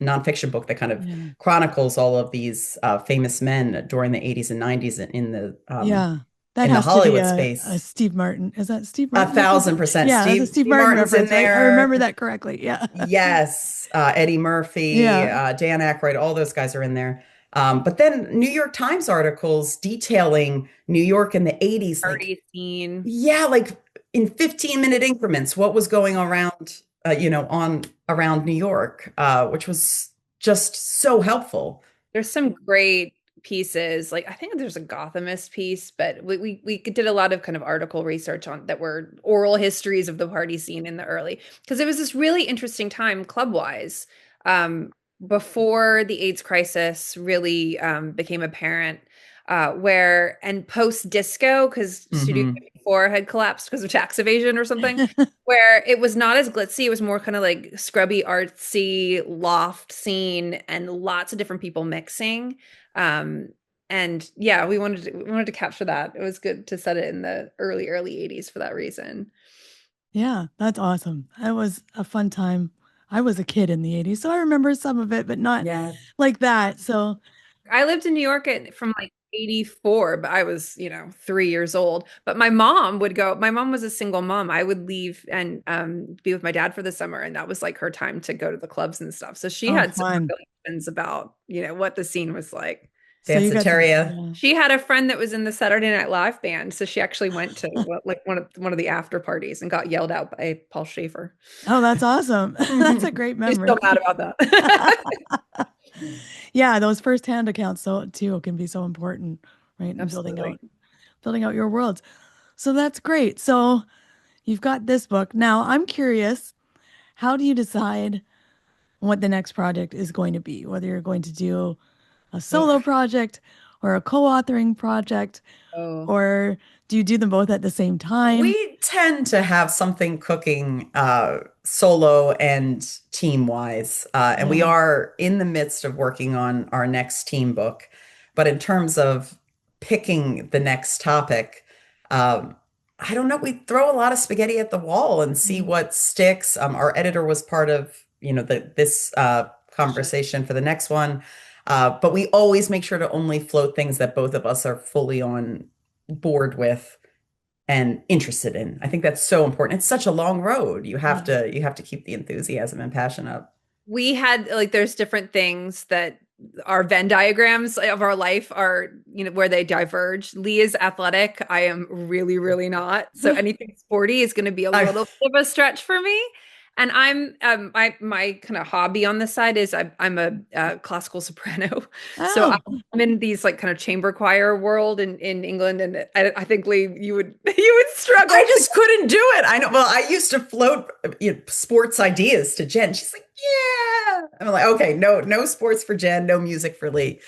nonfiction book that kind of chronicles all of these famous men during the 80s and 90s in the that in has the Hollywood to be space. Steve Martin. Is that Steve Martin? 1,000%. Yeah, Steve Martin Martin's reference. in there. I remember that correctly. Yeah. Yes. Eddie Murphy, Dan Aykroyd, all those guys are in there. But then New York Times articles detailing New York in the 80s. Party scene. Yeah, like in 15-minute increments, what was going around, around New York, which was just so helpful. There's some great pieces. Like I think there's a Gothamist piece, but we did a lot of kind of article research on that were oral histories of the party scene in the early, because it was this really interesting time club wise. before the AIDS crisis really became apparent, where and post disco, because Studio Mhm. 54 had collapsed because of tax evasion or something, where it was not as glitzy. It was more kind of like scrubby, artsy, loft scene, and lots of different people mixing. Um, and yeah, we wanted to capture that. It was good to set it in the early 80s for that reason. Yeah, that's awesome. That was a fun time. I was a kid in the 80s, so I remember some of it, but not Yeah. like that. So, I lived in New York from like 84, but I was, 3 years old. But my mom would go, my mom was a single mom. I would leave and be with my dad for the summer. And that was like her time to go to the clubs and stuff. So she oh, had some fun. recollections about, what the scene was like. So you got to, Danceteria. yeah. She had a friend that was in the Saturday Night Live band. So she actually went to like one of the after parties and got yelled out by Paul Schaefer. Oh, that's awesome. That's a great She's still memory. mad about that. Yeah, those first-hand accounts so too can be so important, right? In Absolutely. building out your worlds. So that's great. So you've got this book. Now I'm curious, how do you decide what the next project is going to be? Whether you're going to do a solo project or a co-authoring project, Oh. or do you do them both at the same time? We tend to have something cooking solo and team wise. And we Yeah. are in the midst of working on our next team book. But in terms of picking the next topic, um, I don't know. We throw a lot of spaghetti at the wall and see what sticks. Our editor was part of, this conversation for the next one. But we always make sure to only float things that both of us are fully on board with and interested in. I think that's so important. It's such a long road. You have to keep the enthusiasm and passion up. We had like there's different things that our Venn diagrams of our life are, where they diverge. Lee is athletic. I am really, really not. So anything sporty is going to be a little bit of a stretch for me. And I'm my kind of hobby on the side is I'm a classical soprano. So Oh, I'm in these like kind of chamber choir world in England, and I think Lee, you would you would struggle. I just couldn't do it. I know. Well, I used to float sports ideas to Jen. She's like, "Yeah." I'm like, "Okay, no sports for Jen, no music for Lee."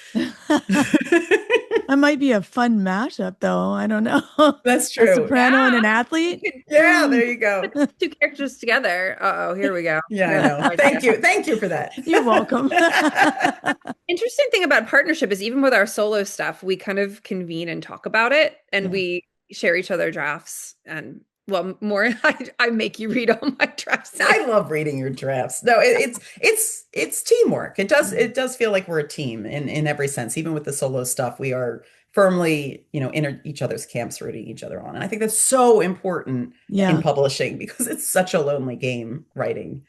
that might be a fun mashup, though. I don't know. That's A true. soprano and an Yeah. athlete. Yeah, there you go. Put two characters together. Uh-oh, here we go. Yeah, I know. Thank you for that. You're welcome. Interesting thing about partnership is even with our solo stuff, we kind of convene and talk about it, and we share each other drafts. And well, more I make you read all my drafts. I love reading your drafts. No, it's teamwork. It does feel like we're a team in every sense. Even with the solo stuff, we are firmly, in each other's camps, rooting each other on. And I think that's so important Yeah. in publishing because it's such a lonely game writing.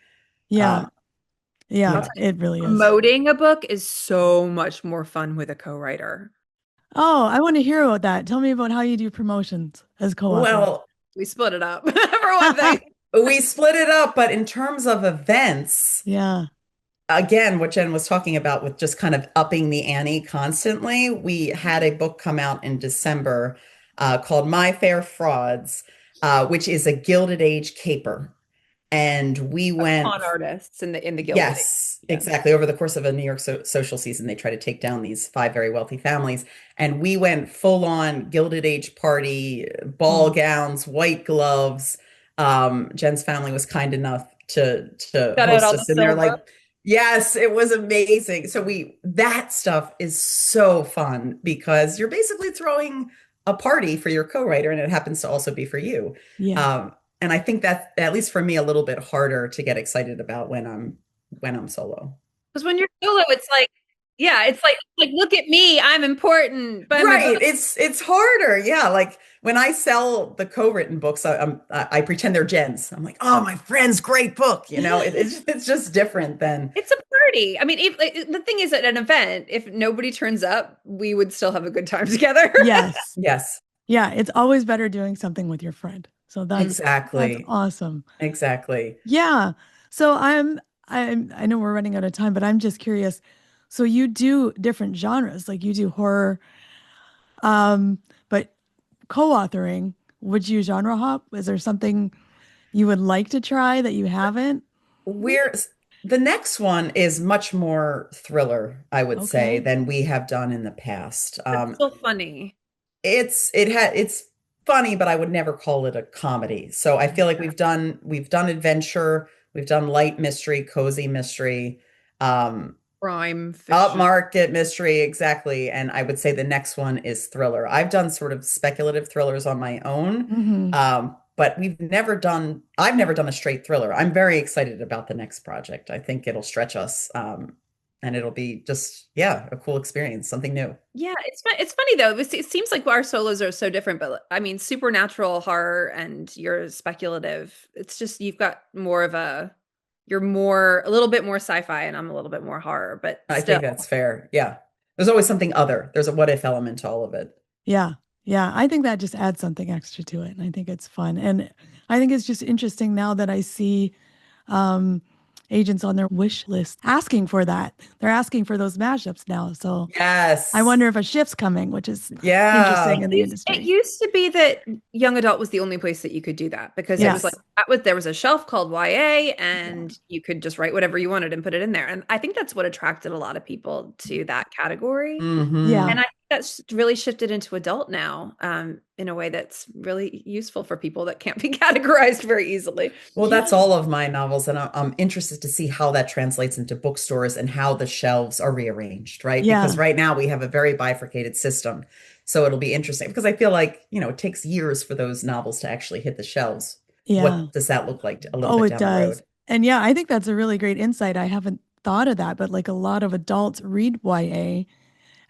Yeah. Yeah. It really is. Promoting a book is so much more fun with a co-writer. Oh, I want to hear about that. Tell me about how you do promotions as co-author. Well, We split it up for one thing. we split it up, but in terms of events, Yeah. again, what Jen was talking about with just kind of upping the ante constantly, we had a book come out in December called My Fair Frauds, which is a Gilded Age caper. And we went Con artists in the Gilded Yes, Age. exactly. Over the course of a New York social season, they try to take down these 5 very wealthy families. And we went full on Gilded Age party, ball gowns, white gloves. Jen's family was kind enough to Got host out all us the in there. silver. Like, yes, it was amazing. So that stuff is so fun because you're basically throwing a party for your co-writer, and it happens to also be for you. Yeah. And I think that's, at least for me, a little bit harder to get excited about when I'm solo. Because when you're solo, it's like, yeah, it's like look at me, I'm important. But Right. It's harder. Yeah. Like when I sell the co-written books, I pretend they're Jen's. I'm like, oh, my friend's great book. It's just different than. it's a party. I mean, the thing is, at an event, if nobody turns up, we would still have a good time together. Yes. Yes. Yeah. It's always better doing something with your friend. So that's awesome. Exactly. Yeah. So I know we're running out of time, but I'm just curious. So you do different genres, like you do horror, but co-authoring, would you genre hop? Is there something you would like to try that you haven't? We're The next one is much more thriller, I would say, Okay. than we have done in the past. It's so funny. It's funny, but I would never call it a comedy. So I feel like we've done adventure, we've done light mystery, cozy mystery, um, Crime fiction. upmarket mystery, exactly. And I would say the next one is thriller. I've done sort of speculative thrillers on my own, Hmm. but I've never done a straight thriller. I'm very excited about the next project. I think it'll stretch us, and it'll be just, yeah, a cool experience, something new. Yeah, it's funny though. It seems like our solos are so different, but I mean, supernatural horror and you're speculative. It's just you've got more of a you're more a little bit more sci-fi and I'm a little bit more horror, but I still. think that's fair. Yeah. There's always something other. There's a what if element to all of it. Yeah. Yeah. I think that just adds something extra to it. And I think it's fun. And I think it's just interesting now that I see um, agents on their wish list asking for that. They're asking for those mashups now. So I Yes. wonder if a shift's coming, which is interesting Yeah. in the It industry. used to be that young adult was the only place that you could do that because it was like Yes. there was a shelf called YA Yeah. and you could just write whatever you wanted and put it in there. And I think that's what attracted a lot of people to that category. Yeah. And Hmm. I think that's really shifted into adult now, in a way that's really useful for people that can't be categorized very easily. Well, Yeah. that's all of my novels, and I'm interested to see how that translates into bookstores and how the shelves are rearranged, right? Yeah. Because right now we have a very bifurcated system. So it'll be interesting because I feel like, it takes years for those novels to actually hit the shelves. Yeah. What does that look like a little Oh, bit it down the road? does. And yeah, I think that's a really great insight. I haven't thought of that, but like a lot of adults read YA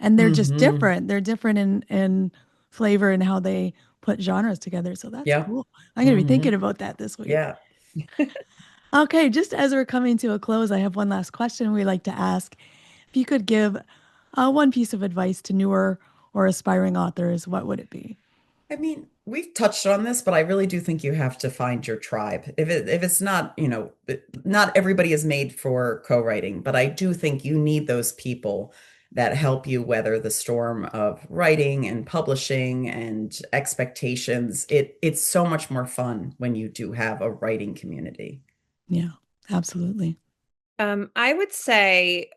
and they're just Hmm. different. They're different in flavor and how they put genres together. So that's Yeah. cool. I'm going to be Hmm. thinking about that this week. Yeah. Okay, just as we're coming to a close, I have one last question we like to ask. If you could give one piece of advice to newer or aspiring authors, what would it be? I mean, we've touched on this, but I really do think you have to find your tribe. If it's not, not everybody is made for co-writing, but I do think you need those people that help you weather the storm of writing and publishing and expectations. It's so much more fun when you do have a writing community. Yeah, absolutely. I would say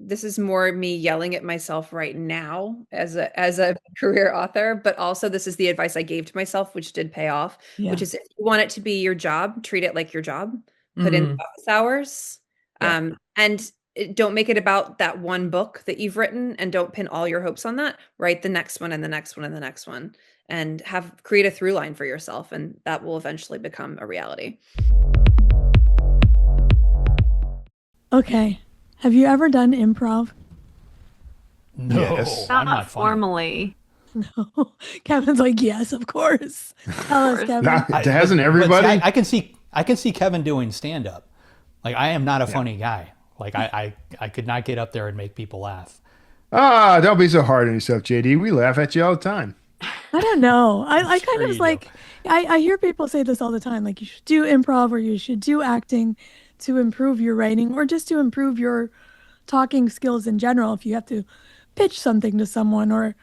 this is more me yelling at myself right now as a career author, but also this is the advice I gave to myself, which did pay off, which Yeah. is if you want it to be your job, treat it like your job, put in Mm, the office hours, yeah. and don't make it about that one book that you've written, and don't pin all your hopes on that. Write the next one and the next one and the next one, and have create a through line for yourself, and that will eventually become a reality. Okay. Have you ever done improv? No, Yes. I'm Not not funny. formally. No. Kevin's like, yes, of course. Tell us, course. Kevin. Hasn't But see, everybody? I can see Kevin doing stand up. Like I am not a funny guy. Like I could not get up there and make people laugh. Ah, don't be so hard on yourself, JD. We laugh at you all the time. I don't know. I kind Sure of you was do. like, I hear people say this all the time, like you should do improv or you should do acting to improve your writing or just to improve your talking skills in general if you have to pitch something to someone or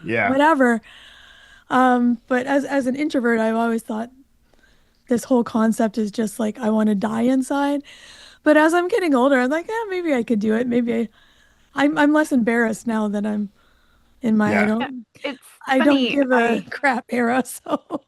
Yeah. whatever. But as an introvert, I've always thought this whole concept is just like I want to die inside. But as I'm getting older, I'm like, yeah, maybe I could do it. I'm less embarrassed now that I'm in my Yeah. It's I don't funny. give a crap era. So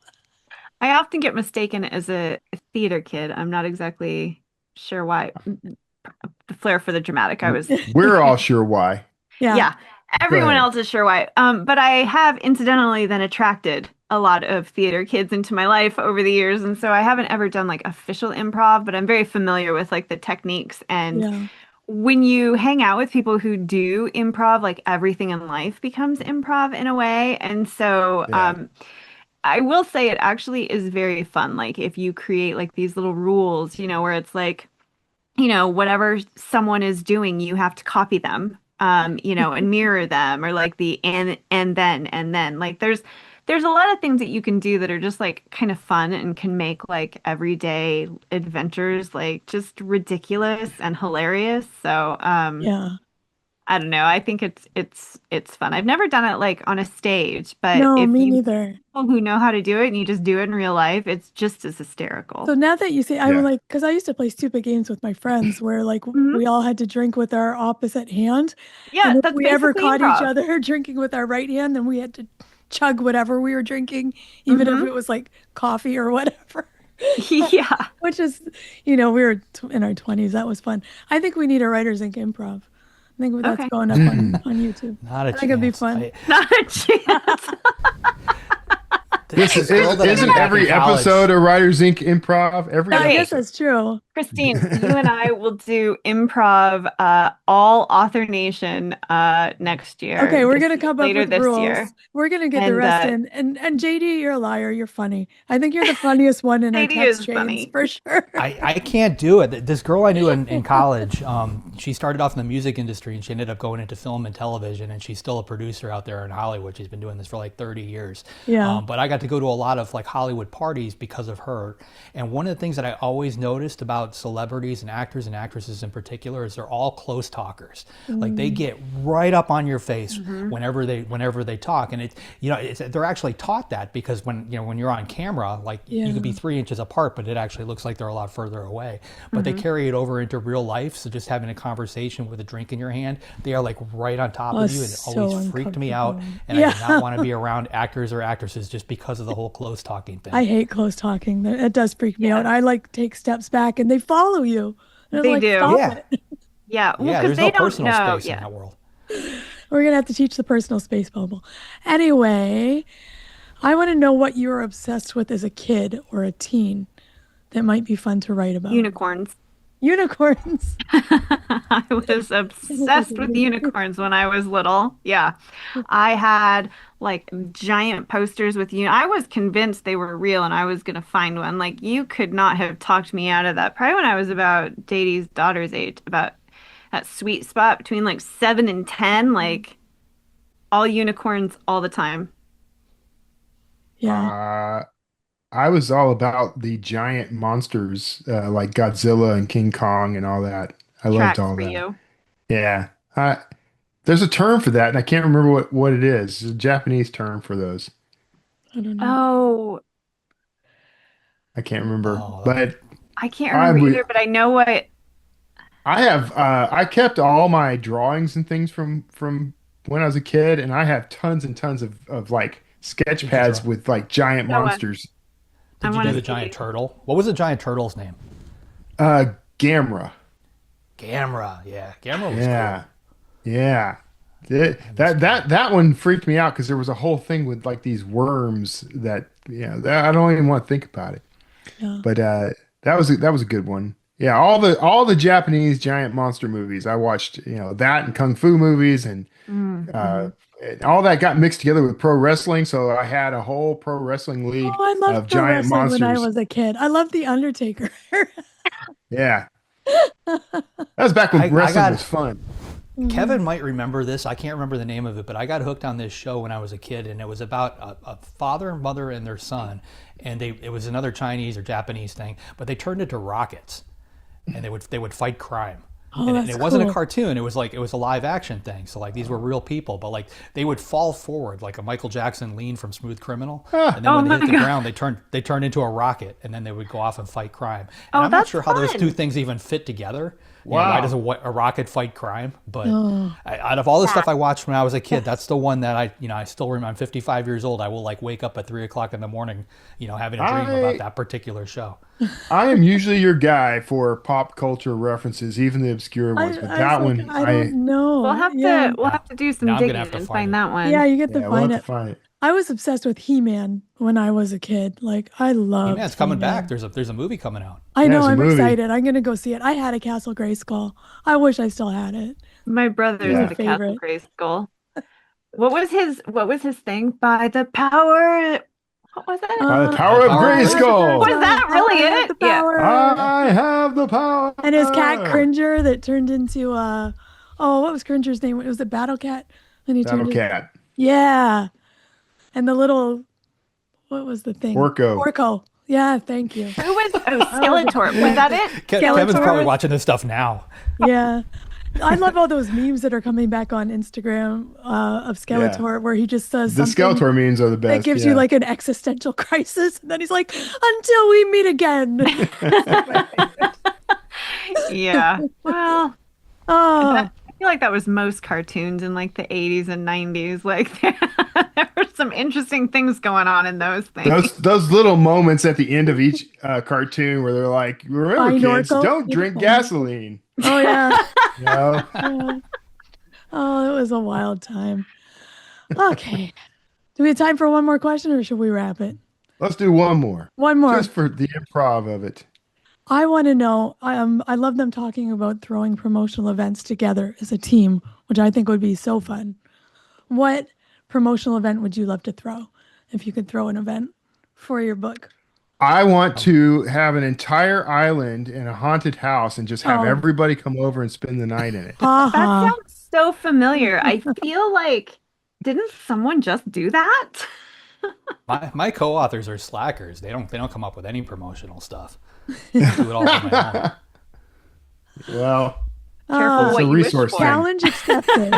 I often get mistaken as a theater kid. I'm not exactly sure why. The flair for the dramatic. I was, We're all sure why. yeah, yeah, Go everyone ahead. else is sure why. But I have incidentally then attracted a lot of theater kids into my life over the years. And so I haven't ever done like official improv, but I'm very familiar with like the techniques. And yeah, when you hang out with people who do improv, like everything in life becomes improv in a way. And so, Yeah. I will say it actually is very fun. Like if you create like these little rules, where it's like, whatever someone is doing, you have to copy them, and mirror them, or like the and then. Like there's a lot of things that you can do that are just like kind of fun and can make like everyday adventures like just ridiculous and hilarious. So yeah. I don't know. I think it's fun. I've never done it like on a stage, but No, if me you neither. people who know how to do it and you just do it in real life, it's just as hysterical. So now that you say, I would Yeah. like, because I used to play stupid games with my friends where like Mhm. we all had to drink with our opposite hand. Yeah, And if that's we ever basically caught each improv. other drinking with our right hand, then we had to chug whatever we were drinking, even if Hmm. it was like coffee or whatever. Yeah. Which is, we were in our 20s. That was fun. I think we need a Writers Inc. improv. I think that's Okay. going up on YouTube. Not a I think it'd be chance. fun. Not a chance. This This girl that I knew isn't back in every college- episode of Writers Inc. improv? Every I Okay. guess that's true. Christine, you and I will do improv all Author Nation next year. Okay, we're gonna come up later with this rules. year. We're gonna get the And rest in. And JD, you're a liar. You're funny. I think you're the funniest one in our JD text is chains funny. for sure. I can't do it. This girl I knew in college, she started off in the music industry and she ended up going into film and television, and she's still a producer out there in Hollywood. She's been doing this for like 30 years. Yeah. But I got to go to a lot of like Hollywood parties because of her. And one of the things that I always noticed about celebrities and actors and actresses in particular is they're all close talkers. Like they get right up on your face whenever they talk, and they're actually taught that because when you're on camera, like you could be 3 inches apart, but it actually looks like they're a lot further away. But they carry it over into real life. So just having a conversation with a drink in your hand, they are like right on top of you, and it so always freaked me out. uncomfortable. And I did not want to be around actors or actresses just because of the whole close talking thing. I hate close talking. It does freak me out. I like take steps back and they follow you. And I'm They like, do. "Stop Yeah. it." Yeah. Well, Yeah, because there's they no don't personal know. space in Yeah. that world. We're gonna have to teach the personal space bubble. Anyway, I want to know what you were obsessed with as a kid or a teen that might be fun to write about. Unicorns. Unicorns. I was obsessed with unicorns when I was little. Yeah. I had like giant posters with I was convinced they were real and I was going to find one. Like you could not have talked me out of that. Probably when I was about Daisy's daughter's age, about that sweet spot between like 7 and 10, like all unicorns all the time. Yeah. I was all about the giant monsters like Godzilla and King Kong and all that. I loved Tracks all for that. you. Yeah. There's a term for that, and I can't remember what it is. It's a Japanese term for those. I don't know. Oh, I can't remember. Oh. But I can't remember would- either, but I know what. I kept all my drawings and things from when I was a kid, and I have tons and tons of like sketch pads draw? with like giant Oh, monsters. I Did you wanna do the see. giant turtle? What was the giant turtle's name? Gamera. Gamera. Yeah, Gamera was Yeah. Yeah. That one freaked me out because there was a whole thing with like these worms that I don't even want to think about it. Yeah. But that was a good one. Yeah, all the Japanese giant monster movies I watched, that and kung fu movies and and all that got mixed together with pro wrestling. So I had a whole pro wrestling league Oh, I of loved pro giant wrestling monsters. when I was a kid. I loved The Undertaker. Yeah, that was back when I wrestling got- was fun. Kevin might remember this. I can't remember the name of it, but I got hooked on this show when I was a kid, and it was about a father, mother, and their son. And it was another Chinese or Japanese thing, but they turned into rockets, and they would fight crime. Oh, And that's it wasn't cool. a cartoon. It was a live action thing. So like these were real people, but like they would fall forward like a Michael Jackson lean from Smooth Criminal, and then when they Oh hit the my God. ground, they turned into a rocket, and then they would go off and fight crime. And Oh, I'm not that's sure how those fun. two things even fit together. You know, Wow. why does a rocket fight crime? But Oh. out of all the stuff I watched when I was a kid, that's the one that I still remember. I'm 55 years old. I will like wake up at 3:00 in the morning, having a dream about that particular show. I am usually your guy for pop culture references, even the obscure ones. But that was one, like, I don't know. We'll have Yeah. to do some Now I'm gonna digging have to and find find it. that one. Yeah, you get to we'll find have it. to find it. I was obsessed with He-Man when I was a kid. Like I loved Yeah, it's coming He-Man. back. There's a movie coming out. I Yeah, know. it's a I'm movie. excited. I'm gonna go see it. I had a Castle Grayskull. I wish I still had it. My brother's Yeah. had a Castle Grayskull. What was his thing? By the power. What was that? By the power of Power of Grayskull. Was that really I have it? the Yeah. power. I have the power. And his cat Cringer that turned into what was Cringer's name? Was it Battle Cat? And he Battle turned Cat. Yeah. And the little what was the thing? Orko. Orko. Yeah, thank you. Who was Skeletor? Was that it? Kevin's Skeletor. probably watching this stuff now. Yeah. I love all those memes that are coming back on Instagram of Yeah. Skeletor, where he just says The something Skeletor memes are the that best. gives you Yeah. like an existential crisis, and then he's like, "Until we meet again." Yeah. Well, Oh, I feel like that was most cartoons in like the 80s and 90s. Like there were some interesting things going on in those things. Those little moments at the end of each cartoon where they're like, "Remember, Fine kids, Orko. don't drink gasoline." Oh yeah. You know? Yeah. Oh, it was a wild time. Okay. Do we have time for one more question, or should we wrap it? Let's do one more, One more. just for the improv of it. I want to know. I love them talking about throwing promotional events together as a team, which I think would be so fun. What promotional event would you love to throw if you could throw an event for your book? I want to have an entire island in a haunted house and just have Oh. everybody come over and spend the night in it. That sounds so familiar. I feel like, didn't someone just do that? My co-authors are slackers. They don't come up with any promotional stuff. I do it all on my own. Well, Careful it's what a you wish resource for. thing. Challenge accepted.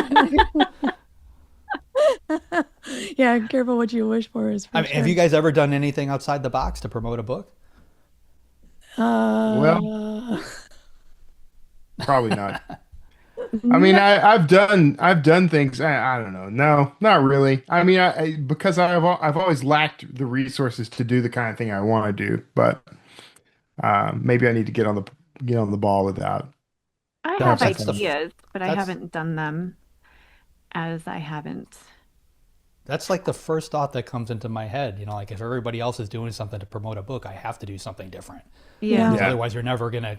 Yeah, careful what you wish for is for I mean, have you guys ever done anything outside the box to promote a book? Well, probably not. I mean, I've done things. I don't know. No, not really. I mean, because I've always lacked the resources to do the kind of thing I want to do. But maybe I need to get on the ball with that. I Perhaps have that's the- ideas, but I that's- haven't done them as I haven't. That's like the first thought that comes into my head. You know, like if everybody else is doing something to promote a book, I have to do something different. Yeah. Because Yeah. otherwise, you're never gonna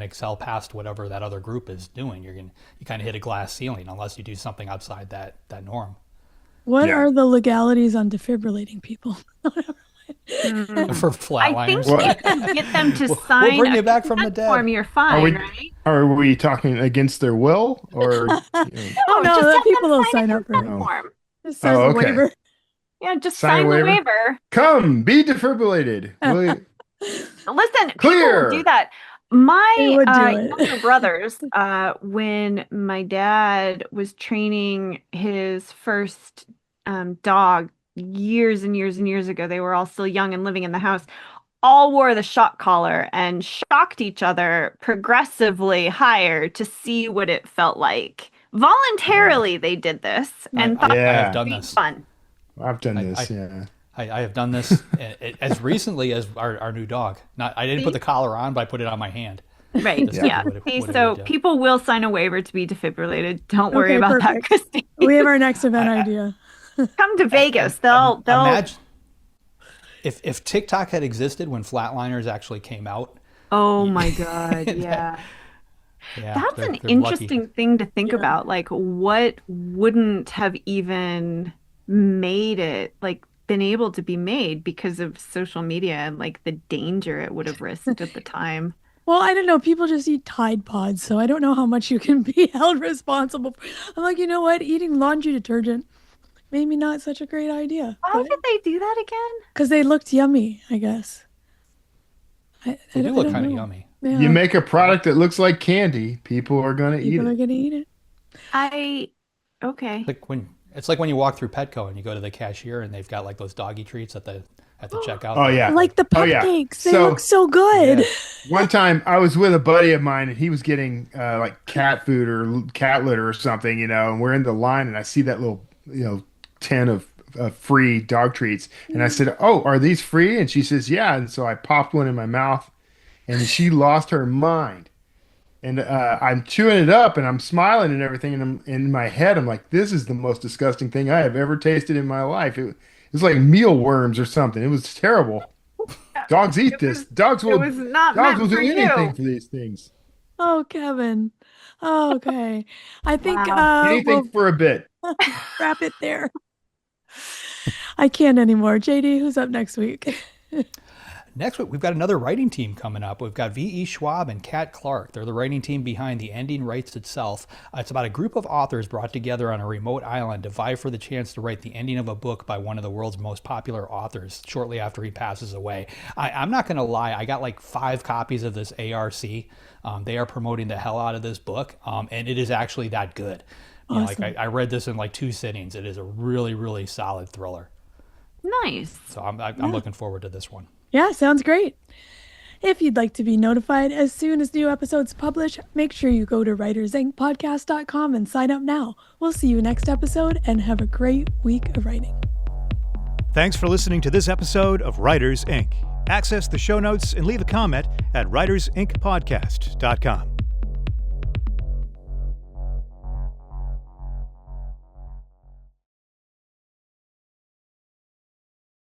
excel past whatever that other group is doing. You kind of hit a glass ceiling unless you do something outside that norm. What Yeah. are the legalities on defibrillating people? For I think flatliners, if you get them to We'll sign bring a you back from the consent form, dead. you're fine, we- right? Are we talking against their will or? Oh no, just the have people them will sign sign a up for consent it. form. Just sign Oh, the okay. waiver. Yeah, just Sign a sign the waiver? waiver. Come, be defibrillated. Will you- Listen, people Clear. will do that. They My would do it. younger brothers, when my dad was training his first dog years and years and years ago, they were all still young and living in the house, all wore the shock collar and shocked each other progressively higher to see what it felt like. Voluntarily, they did this and thought I Yeah. have done it would be this. fun. I've done I- this. Yeah. I have done this as recently as our new dog. I didn't put the collar on, but I put it on my hand. Right. Just Yeah. what it- See, what it so would do. people will sign a waiver to be defibrillated. Don't worry Okay, about that, perfect. Christine. We have our next event idea. Come to Vegas. They'll Imagine if TikTok had existed when Flatliners actually came out. Oh my God. Yeah. Yeah, That's they're an lucky. interesting thing to think Yeah. about. Like, what wouldn't have even made it, like, been able to be made because of social media and, like, the danger it would have risked at the time. Well, I don't know. People just eat Tide Pods, so I don't know how much you can be held responsible for. I'm like, you know what? Eating laundry detergent, maybe not such a great idea. Why did they do that again? Because they looked yummy, I guess. They do look don't kind of know. yummy. Yeah, You make a product that looks like candy, people are going to eat people are it. gonna eat it. Okay. It's like when you walk through Petco and you go to the cashier and they've got like those doggy treats at the checkout. Oh yeah. Like the Oh, yeah. cupcakes, they So- look so good. Yeah. One time I was with a buddy of mine and he was getting like cat food or cat litter or something, and we're in the line and I see that little, tin of free dog treats. And I said, "Oh, are these free?" And she says, "Yeah." And so I popped one in my mouth and she lost her mind. And I'm chewing it up and I'm smiling and everything. And in my head, I'm like, this is the most disgusting thing I have ever tasted in my life. It was like mealworms or something. It was terrible. Dogs eat this. Dogs will was not dogs meant will do for you. anything for these things. Oh, Kevin. Oh, okay. I think Wow. Anything we'll for a bit. wrap it there. I can't anymore. JD, who's up next week? Next week, we've got another writing team coming up. We've got V.E. Schwab and Kat Clark. They're the writing team behind The Ending Writes Itself. It's about a group of authors brought together on a remote island to vie for the chance to write the ending of a book by one of the world's most popular authors shortly after he passes away. I'm not going to lie, I got like 5 copies of this ARC. They are promoting the hell out of this book, and it is actually that good. Awesome. I read this in like 2 sittings. It is a really, really solid thriller. Nice. So I'm looking forward to this one. Yeah, sounds great. If you'd like to be notified as soon as new episodes publish, make sure you go to writersincpodcast.com and sign up now. We'll see you next episode, and have a great week of writing. Thanks for listening to this episode of Writers Inc. Access the show notes and leave a comment at writersincpodcast.com.